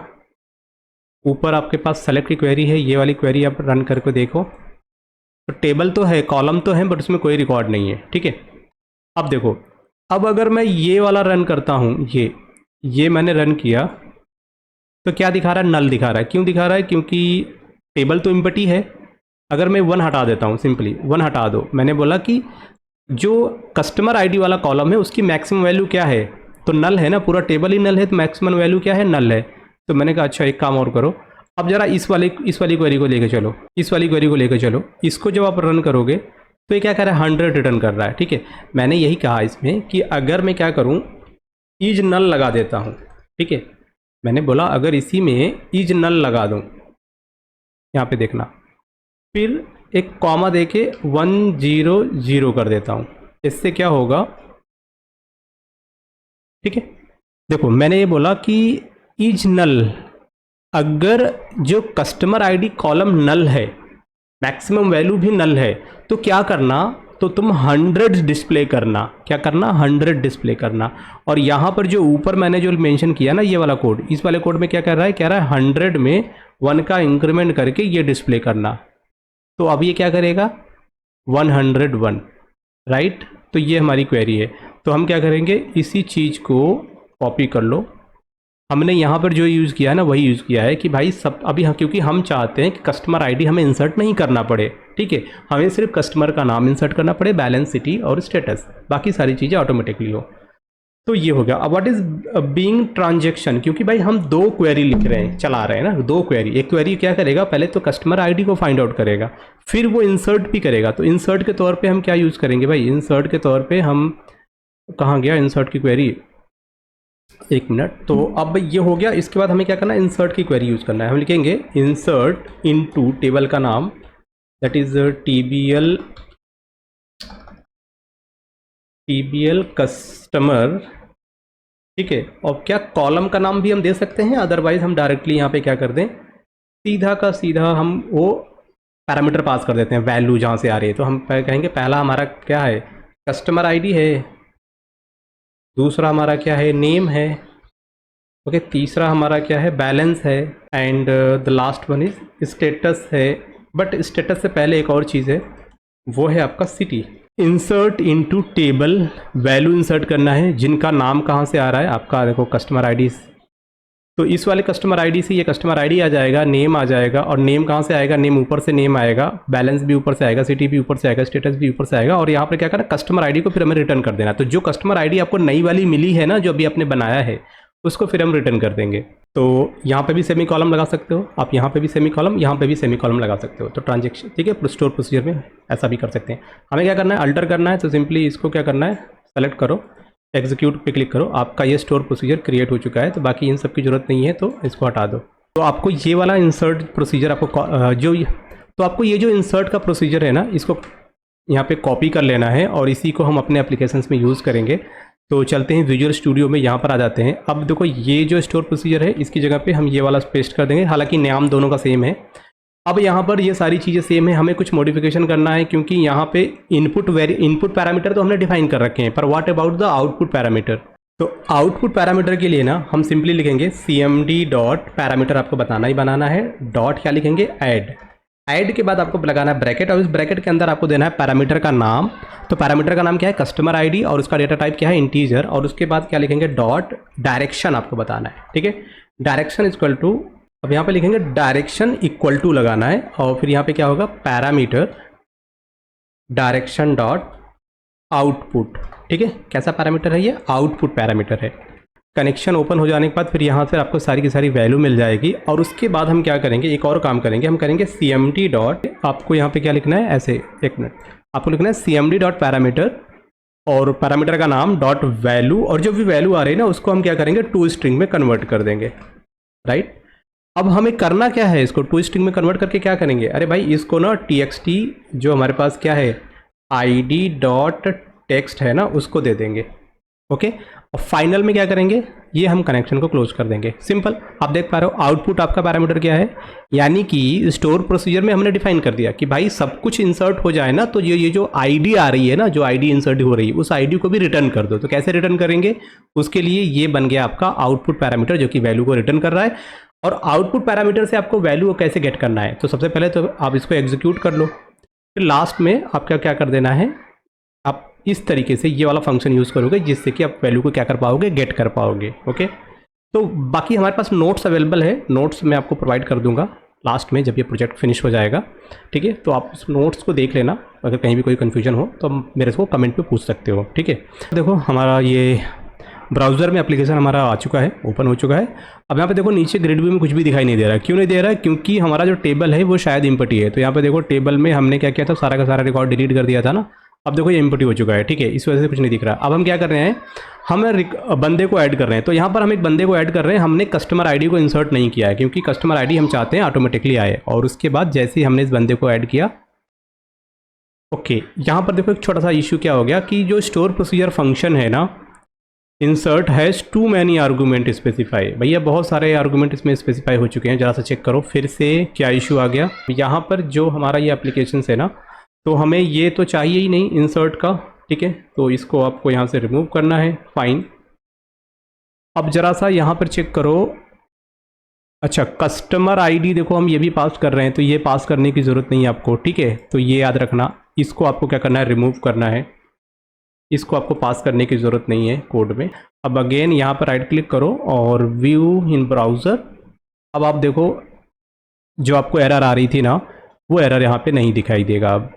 ऊपर आपके पास सेलेक्ट की क्वेरी है, ये वाली क्वेरी आप रन करके देखो, तो टेबल तो है, कॉलम तो है, बट उसमें कोई रिकॉर्ड नहीं है, ठीक है। अब देखो, अब अगर मैं ये वाला रन करता हूँ, ये मैंने रन किया, तो क्या दिखा रहा है, नल दिखा रहा है। क्यों दिखा रहा है, क्योंकि टेबल तो इम्पटी है। अगर मैं 1 हटा देता हूँ, सिंपली 1 हटा दो, मैंने बोला कि जो कस्टमर आईडी वाला कॉलम है उसकी मैक्सिमम वैल्यू क्या है, तो नल है ना, पूरा टेबल ही नल है, तो मैक्सिमम वैल्यू क्या है, नल है। तो मैंने कहा अच्छा एक काम और करो, अब जरा इस वाली क्वेरी को लेकर चलो, इसको जब आप रन करोगे तो ये क्या कर रहा है, 100 रिटर्न कर रहा है। ठीक है, मैंने यही कहा इसमें कि अगर मैं क्या करूँ, इज नल लगा देता हूँ। ठीक है, मैंने बोला अगर इसी में इज नल लगा दूँ, यहाँ पे देखना, फिर एक कॉमा देके 100 कर देता हूँ, इससे क्या होगा। ठीक है, देखो मैंने ये बोला कि इज नल, अगर जो कस्टमर आईडी कॉलम नल है, मैक्सिमम वैल्यू भी नल है, तो क्या करना, तो तुम 100 डिस्प्ले करना। क्या करना, 100 डिस्प्ले करना। और यहाँ पर जो ऊपर मैंने जो मेंशन किया ना, ये वाला कोड, इस वाले कोड में क्या कर रहा है, कह रहा है 100 में 1 का इंक्रीमेंट करके ये डिस्प्ले करना। तो अब ये क्या करेगा, 101, राइट। तो ये हमारी क्वेरी है। तो हम क्या करेंगे, इसी चीज़ को कॉपी कर लो। हमने यहाँ पर जो यूज़ किया है ना, वही यूज़ किया है कि भाई सब अभी क्योंकि हम चाहते हैं कि कस्टमर आईडी हमें इंसर्ट नहीं करना पड़े। ठीक है, हमें सिर्फ कस्टमर का नाम इंसर्ट करना पड़े, बैलेंस, सिटी और स्टेटस, बाकी सारी चीज़ें ऑटोमेटिकली हो। तो ये हो गया। अब व्हाट इज बीइंग ट्रांजैक्शन, क्योंकि भाई हम 2 क्वेरी लिख रहे हैं, चला रहे हैं ना 2 क्वेरी। एक क्वेरी क्या करेगा, पहले तो कस्टमर आईडी को फाइंड आउट करेगा, फिर वो इंसर्ट भी करेगा। तो इंसर्ट के तौर पे हम क्या यूज़ करेंगे भाई, इंसर्ट के तौर पे हम, कहाँ गया इंसर्ट की क्वेरी, 1 मिनट। तो अब ये हो गया। इसके बाद हमें क्या करना है, इंसर्ट की क्वेरी यूज़ करना है। हम लिखेंगे इंसर्ट इनटू टेबल का नाम, दैट इज टीबीएल कस्टमर। ठीक है, और क्या कॉलम का नाम भी हम दे सकते हैं, अदरवाइज हम डायरेक्टली यहाँ पे क्या कर दें, सीधा का सीधा हम वो पैरामीटर पास कर देते हैं, वैल्यू जहाँ से आ रही है। तो हम कहेंगे पहला हमारा क्या है, कस्टमर आईडी है, दूसरा हमारा क्या है, नेम है, ओके, तीसरा हमारा क्या है, बैलेंस है, and the last one is status है। बट स्टेटस से पहले एक और चीज़ है, वो है आपका city. Insert into table, value insert करना है जिनका नाम कहाँ से आ रहा है, आपका देखो कस्टमर आईडी। तो इस वाले कस्टमर आईडी से ये कस्टमर आईडी आ जाएगा, नेम आ जाएगा, और नेम कहाँ से आएगा, नेम ऊपर से नेम आएगा, बैलेंस भी ऊपर से आएगा, सिटी भी ऊपर से आएगा, स्टेटस भी ऊपर से आएगा। और यहाँ पर क्या करना, कस्टमर आईडी को फिर हमें रिटर्न कर देना। तो जो कस्टमर आईडी आपको नई वाली मिली है ना, जो अभी आपने बनाया है, उसको फिर हम रिटर्न कर देंगे। तो यहाँ पे भी सेमी कॉलम लगा सकते हो आप, यहाँ पे भी सेमी कॉलम, यहाँ पे भी सेमी कॉलम लगा सकते हो। तो ट्रांजेक्शन, ठीक है, स्टोर प्रोसीजर में ऐसा भी कर सकते हैं। हमें क्या करना है, अल्टर करना है। तो सिंपली इसको क्या करना है, सेलेक्ट करो, एग्जीक्यूट पे क्लिक करो, आपका ये स्टोर प्रोसीजर क्रिएट हो चुका है। तो बाकी इन सब की ज़रूरत नहीं है, तो इसको हटा दो। तो आपको ये वाला इंसर्ट प्रोसीजर आपको तो आपको ये जो इंसर्ट का प्रोसीजर है ना, इसको यहाँ पे कॉपी कर लेना है और इसी को हम अपने एप्लीकेशंस में यूज़ करेंगे। तो चलते हैं विजुअल स्टूडियो में, यहाँ पर आ जाते हैं। अब देखो ये जो स्टोर प्रोसीजर है, इसकी जगह पे हम ये वाला पेस्ट कर देंगे, हालांकि नाम दोनों का सेम है। अब यहाँ पर ये सारी चीज़ें सेम है, हमें कुछ मॉडिफिकेशन करना है, क्योंकि यहाँ पे इनपुट पैरामीटर तो हमने डिफाइन कर रखे हैं, पर what about the output parameter. तो आउटपुट पैरामीटर के लिए ना हम सिंपली लिखेंगे cmd डॉट पैरामीटर, आपको बताना ही बनाना है, डॉट क्या लिखेंगे, ऐड के बाद आपको लगाना है ब्रैकेट, और इस ब्रैकेट के अंदर आपको देना है पैरामीटर का नाम। तो पैरामीटर का नाम क्या है, कस्टमर आईडी, और उसका डेटा टाइप क्या है, इंटीजर। और उसके बाद क्या लिखेंगे, डॉट डायरेक्शन आपको बताना है। ठीक है, डायरेक्शन इक्वल टू, अब यहाँ पे लिखेंगे डायरेक्शन इक्वल टू लगाना है, और फिर यहाँ पे क्या होगा, पैरामीटर डायरेक्शन डॉट आउटपुट। ठीक है, कैसा पैरामीटर है ये, आउटपुट पैरामीटर है। कनेक्शन ओपन हो जाने के बाद फिर यहाँ से आपको सारी की सारी वैल्यू मिल जाएगी। और उसके बाद हम क्या करेंगे, एक और काम करेंगे, हम करेंगे cmd डॉट, आपको यहाँ पे क्या लिखना है, ऐसे 1 मिनट, आपको लिखना है cmd डॉट पैरामीटर, और पैरामीटर का नाम डॉट वैल्यू, और जो भी वैल्यू आ रही है ना, उसको हम क्या करेंगे, टू स्ट्रिंग में कन्वर्ट कर देंगे, राइट। अब हमें करना क्या है, इसको टू स्ट्रिंग में कन्वर्ट करके क्या करेंगे, अरे भाई इसको ना txt, जो हमारे पास क्या है, id डॉट टेक्स्ट है ना, उसको दे देंगे। ओके, और फाइनल में क्या करेंगे, ये हम कनेक्शन को क्लोज कर देंगे। सिंपल, आप देख पा रहे हो आउटपुट आपका पैरामीटर क्या है, यानी कि स्टोर प्रोसीजर में हमने डिफाइन कर दिया कि भाई सब कुछ इंसर्ट हो जाए ना, तो ये जो आईडी आ रही है ना, जो आईडी इंसर्ट हो रही है, उस आईडी को भी रिटर्न कर दो। तो कैसे रिटर्न करेंगे, उसके लिए ये बन गया आपका आउटपुट पैरामीटर, जो कि वैल्यू को रिटर्न कर रहा है। और आउटपुट पैरामीटर से आपको वैल्यू को कैसे गेट करना है, तो सबसे पहले तो आप इसको एग्जीक्यूट कर लो, फिर लास्ट में आपका क्या कर देना है, आप इस तरीके से ये वाला फंक्शन यूज़ करोगे, जिससे कि आप वैल्यू को क्या कर पाओगे, गेट कर पाओगे। ओके, तो बाकी हमारे पास नोट्स अवेलेबल है, नोट्स मैं आपको प्रोवाइड कर दूंगा लास्ट में, जब ये प्रोजेक्ट फिनिश हो जाएगा। ठीक है, तो आप उस नोट्स को देख लेना, अगर कहीं भी कोई कन्फ्यूजन हो तो मेरे को कमेंट पे पूछ सकते हो। ठीक है, देखो हमारा ये ब्राउज़र में एप्लीकेशन हमारा आ चुका है, ओपन हो चुका है। अब यहाँ पे देखो नीचे ग्रिड व्यू में कुछ भी दिखाई नहीं दे रहा है। क्यों नहीं दे रहा है? क्योंकि हमारा जो टेबल है वो शायद इम्पटी है। तो यहाँ पे देखो टेबल में हमने क्या किया था, सारा का सारा रिकॉर्ड डिलीट कर दिया था ना। अब देखो ये इम्पटी हो चुका है, ठीक है, इस वजह से कुछ नहीं दिख रहा। अब हम क्या कर रहे हैं, हम बंदे को ऐड कर रहे हैं। तो यहाँ पर हम एक बंदे को ऐड कर रहे हैं। हमने कस्टमर आईडी को इंसर्ट नहीं किया है, क्योंकि कस्टमर आईडी हम चाहते हैं ऑटोमेटिकली आए। और उसके बाद जैसे ही हमने इस बंदे को ऐड किया, ओके, यहाँ पर देखो एक छोटा सा इशू क्या हो गया कि जो स्टोर प्रोसीजर फंक्शन है ना, insert has too many argument specify. भैया बहुत सारे आर्गूमेंट इसमें स्पेसिफाई हो चुके हैं, ज़रा सा चेक करो फिर से क्या इशू आ गया। यहाँ पर जो हमारा ये एप्लीकेशन है ना, तो हमें ये तो चाहिए ही नहीं इंसर्ट का, ठीक है, तो इसको आपको यहाँ से रिमूव करना है। फाइन। अब ज़रा सा यहाँ पर चेक करो। अच्छा, कस्टमर आईडी देखो हम ये भी पास कर रहे हैं, तो ये पास करने की ज़रूरत नहीं है आपको, ठीक है। तो ये याद रखना, इसको आपको क्या करना है, रिमूव करना है। इसको आपको पास करने की ज़रूरत नहीं है कोड में। अब अगेन यहाँ पर राइट क्लिक करो और व्यू इन ब्राउज़र। अब आप देखो जो आपको एरर आ रही थी ना, वो एरर यहाँ पे नहीं दिखाई देगा अब,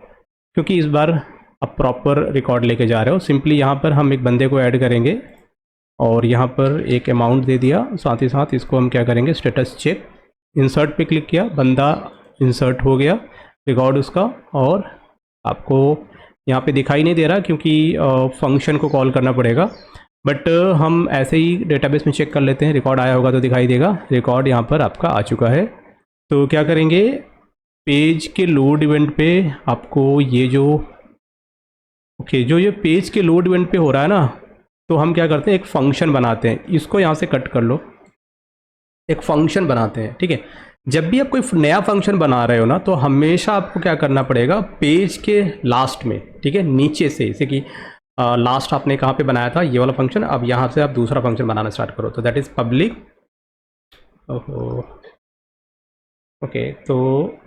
क्योंकि इस बार आप प्रॉपर रिकॉर्ड लेके जा रहे हो। सिंपली यहाँ पर हम एक बंदे को ऐड करेंगे और यहाँ पर एक अमाउंट दे दिया। साथ ही साथ इसको हम क्या करेंगे, स्टेटस चेक, इंसर्ट पे क्लिक किया, बंदा इंसर्ट हो गया, रिकॉर्ड उसका। और आपको यहाँ पे दिखाई नहीं दे रहा क्योंकि फंक्शन को कॉल करना पड़ेगा, बट हम ऐसे ही डेटाबेस में चेक कर लेते हैं। रिकॉर्ड आया होगा तो दिखाई देगा। रिकॉर्ड यहाँ पर आपका आ चुका है। तो क्या करेंगे, पेज के लोड इवेंट पे आपको ये जो जो ये पेज के लोड इवेंट पे हो रहा है ना, तो हम क्या करते हैं, एक फंक्शन बनाते हैं। इसको यहाँ से कट कर लो, एक फंक्शन बनाते हैं, ठीक है। जब भी आप कोई नया फंक्शन बना रहे हो ना, तो हमेशा आपको क्या करना पड़ेगा, पेज के लास्ट में, ठीक है, नीचे से, जैसे कि लास्ट आपने कहाँ पे बनाया था, ये वाला फंक्शन, अब यहाँ से आप दूसरा फंक्शन बनाना स्टार्ट करो। तो दैट इज़ पब्लिक। ओके, तो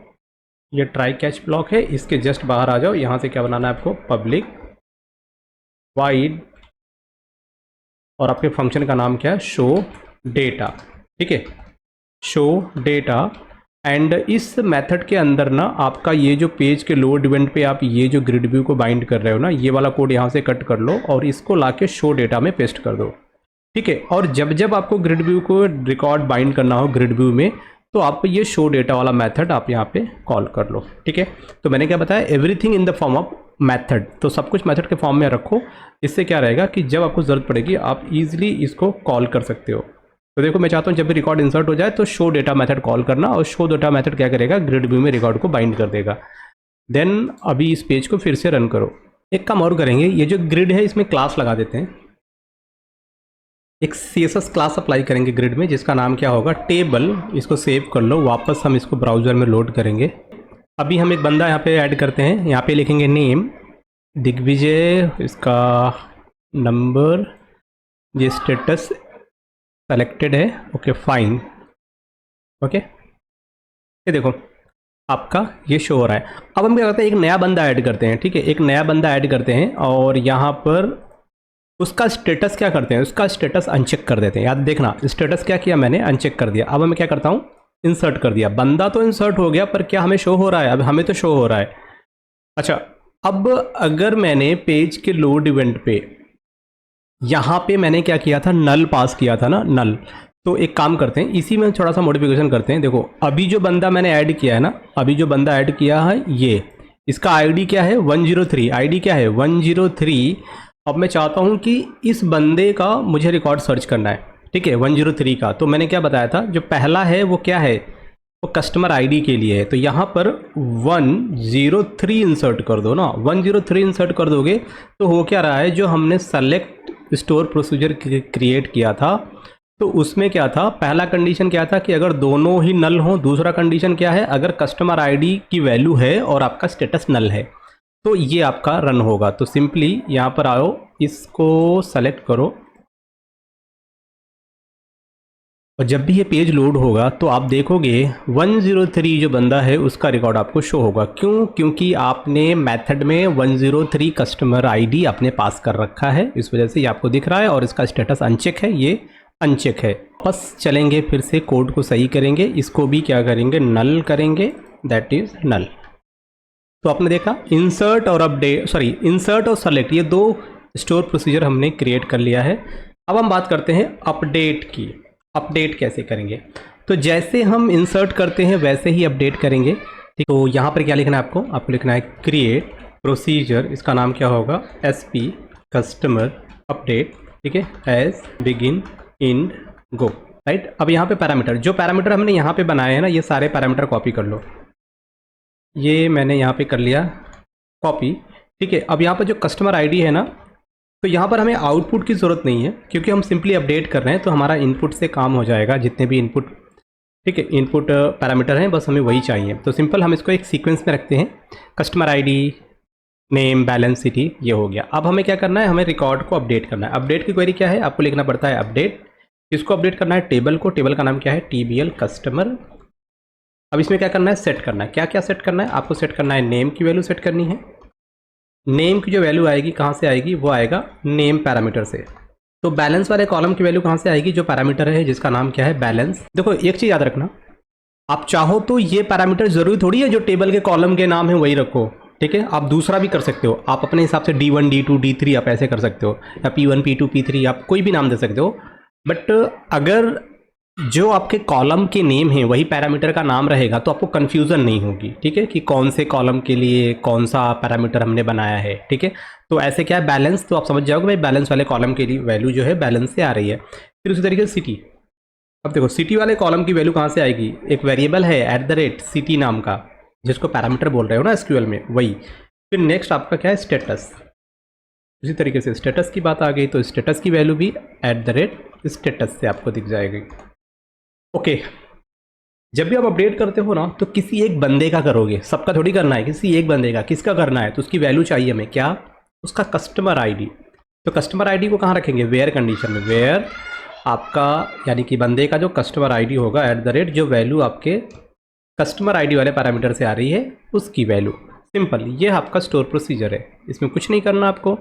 ये ट्राई कैच ब्लॉक है, इसके जस्ट बाहर आ जाओ। यहाँ से क्या बनाना है आपको, पब्लिक वाइड, और आपके फंक्शन का नाम क्या है, शो डेटा, ठीक है, शो डेटा। एंड इस मेथड के अंदर ना आपका ये जो पेज के लोड इवेंट पे आप ये जो ग्रिड व्यू को बाइंड कर रहे हो ना, ये वाला कोड यहाँ से कट कर लो और इसको लाके शो डेटा में पेस्ट कर दो, ठीक है। और जब जब आपको ग्रिड व्यू को रिकॉर्ड बाइंड करना हो ग्रिड व्यू में, तो आप ये शो डेटा वाला मेथड आप यहाँ पे कॉल कर लो, ठीक है। तो मैंने क्या बताया, everything in the form of method, तो सब कुछ मेथड के फॉर्म में रखो। इससे क्या रहेगा कि जब आपको ज़रूरत पड़ेगी आप इजीली इसको कॉल कर सकते हो। तो देखो मैं चाहता हूँ जब भी रिकॉर्ड इंसर्ट हो जाए तो शो डेटा मेथड कॉल करना, और शो डेटा मेथड क्या करेगा, ग्रिड व्यू में रिकॉर्ड को बाइंड कर देगा। देन अभी इस पेज को फिर से रन करो। एक काम और करेंगे, ये जो ग्रिड है इसमें क्लास लगा देते हैं, एक CSS क्लास अप्लाई करेंगे ग्रिड में, जिसका नाम क्या होगा, टेबल। इसको सेव कर लो, वापस हम इसको ब्राउज़र में लोड करेंगे। अभी हम एक बंदा यहाँ पे ऐड करते हैं, यहाँ पे लिखेंगे नेम दिग्विजय, इसका नंबर, ये स्टेटस सेलेक्टेड है, ओके फाइन, ओके। ये देखो आपका ये शो हो रहा है। अब हम क्या करते हैं, एक नया बंदा ऐड करते हैं, ठीक है, एक नया बंदा ऐड करते हैं और यहाँ पर उसका स्टेटस क्या करते हैं, उसका स्टेटस अनचेक कर देते हैं। याद देखना, स्टेटस क्या किया मैंने, अनचेक कर दिया। अब मैं क्या करता हूँ, इंसर्ट कर दिया। बंदा तो इंसर्ट हो गया, पर क्या हमें शो हो रहा है, अब हमें तो शो हो रहा है। अच्छा, अब अगर मैंने पेज के लोड इवेंट पे यहाँ पे मैंने क्या किया था, नल पास किया था ना, नल, तो एक काम करते हैं, इसी में थोड़ा सा मॉडिफिकेशन करते हैं। देखो अभी जो बंदा मैंने ऐड किया है ना, अभी जो बंदा ऐड किया है ये, इसका आईडी क्या है, 103, आईडी क्या है 103। अब मैं चाहता हूँ कि इस बंदे का मुझे रिकॉर्ड सर्च करना है, ठीक है, 103 का। तो मैंने क्या बताया था, जो पहला है वो क्या है, वो कस्टमर आईडी के लिए है। तो यहाँ पर 103 इंसर्ट कर दो ना, 103 इंसर्ट कर दोगे तो हो क्या रहा है, जो हमने सेलेक्ट स्टोर प्रोसीजर क्रिएट किया था, तो उसमें क्या था, पहला कंडीशन क्या था कि अगर दोनों ही नल हो, दूसरा कंडीशन क्या है, अगर कस्टमर आईडी की वैल्यू है और आपका स्टेटस नल है, तो ये आपका रन होगा। तो सिंपली यहाँ पर आओ, इसको सेलेक्ट करो, और जब भी ये पेज लोड होगा तो आप देखोगे 103 जो बंदा है उसका रिकॉर्ड आपको शो होगा। क्यों? क्योंकि आपने मेथड में 103 कस्टमर आईडी आपने पास कर रखा है, इस वजह से ये आपको दिख रहा है। और इसका स्टेटस अनचेक है, ये अनचेक है। बस चलेंगे, फिर से कोड को सही करेंगे, इसको भी क्या करेंगे, नल करेंगे, दैट इज़ नल। तो आपने देखा इंसर्ट और अपडेट, सॉरी इंसर्ट और सेलेक्ट, ये दो स्टोर प्रोसीजर हमने क्रिएट कर लिया है। अब हम बात करते हैं अपडेट की। अपडेट कैसे करेंगे? तो जैसे हम इंसर्ट करते हैं वैसे ही अपडेट करेंगे। ठीक, तो यहाँ पर क्या लिखना है आपको? आपको लिखना है क्रिएट प्रोसीजर, इसका नाम क्या होगा? SP कस्टमर अपडेट, ठीक है, एज बिगिन इंड गो, राइट। अब यहाँ पे पैरामीटर, जो पैरामीटर हमने यहाँ पे बनाए हैं ना, ये सारे पैरामीटर कॉपी कर लो। ये मैंने यहाँ पे कर लिया कॉपी, ठीक है। अब यहाँ पर जो कस्टमर आईडी है ना, तो यहाँ पर हमें आउटपुट की ज़रूरत नहीं है क्योंकि हम सिंपली अपडेट कर रहे हैं, तो हमारा इनपुट से काम हो जाएगा। जितने भी इनपुट, ठीक है, इनपुट पैरामीटर हैं, बस हमें वही चाहिए। तो सिंपल हम इसको एक सीक्वेंस में रखते हैं। Customer ID, name, balance, city, ये हो गया। अब हमें क्या करना है? हमें रिकॉर्ड को अपडेट करना है। अपडेट की क्वेरी क्या है? आपको लिखना पड़ता है अपडेट, इसको अपडेट करना है टेबल को। टेबल का नाम क्या है? TBL customer. अब इसमें क्या करना है? सेट करना है। क्या क्या सेट करना है? आपको सेट करना है नेम की वैल्यू सेट करनी है। नेम की जो वैल्यू आएगी कहाँ से आएगी? वो आएगा नेम पैरामीटर से। तो बैलेंस वाले कॉलम की वैल्यू कहाँ से आएगी? जो पैरामीटर है जिसका नाम क्या है? बैलेंस। देखो एक चीज़ याद रखना, आप चाहो तो ये पैरामीटर जरूरी थोड़ी है जो टेबल के कॉलम के नाम है वही रखो, ठीक है। आप दूसरा भी कर सकते हो, आप अपने हिसाब से D1 D2 D3 आप ऐसे कर सकते हो, या P1 P2 P3 आप कोई भी नाम दे सकते हो। बट अगर जो आपके कॉलम के नेम हैं वही पैरामीटर का नाम रहेगा तो आपको कन्फ्यूज़न नहीं होगी, ठीक है, कि कौन से कॉलम के लिए कौन सा पैरामीटर हमने बनाया है, ठीक है। तो ऐसे क्या है? बैलेंस, तो आप समझ जाओगे भाई बैलेंस वाले कॉलम के लिए वैल्यू जो है बैलेंस से आ रही है। फिर उसी तरीके से सिटी। अब देखो सिटी वाले कॉलम की वैल्यू कहाँ से आएगी? एक वेरिएबल है @city नाम का, जिसको पैरामीटर बोल रहे हो ना SQL में, वही। फिर नेक्स्ट आपका क्या है? स्टेटस। उसी तरीके से स्टेटस की बात आ गई तो स्टेटस की वैल्यू भी @status से आपको दिख जाएगी। ओके, जब भी आप अपडेट करते हो ना तो किसी एक बंदे का करोगे, सबका थोड़ी करना है, किसी एक बंदे का। किसका करना है? तो उसकी वैल्यू चाहिए हमें, क्या? उसका कस्टमर आईडी। तो कस्टमर आईडी को कहाँ रखेंगे? वेयर कंडीशन में। वेयर आपका यानी कि बंदे का जो कस्टमर आईडी होगा जो वैल्यू आपके कस्टमर आईडी वाले पैरामीटर से आ रही है उसकी वैल्यू। सिंपल, ये आपका स्टोर प्रोसीजर है। इसमें कुछ नहीं करना आपको,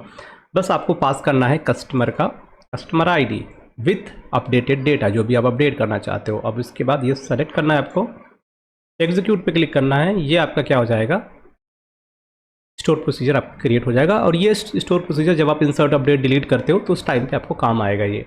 बस आपको पास करना है कस्टमर का customer ID with updated data, जो भी आप अपडेट करना चाहते हो। अब इसके बाद ये सेलेक्ट करना है आपको, एग्जीक्यूट पे क्लिक करना है। ये आपका क्या हो जाएगा? स्टोर प्रोसीजर आपका क्रिएट हो जाएगा। और ये स्टोर प्रोसीजर जब आप इंसर्ट, अपडेट, डिलीट करते हो तो उस टाइम पे आपको काम आएगा ये।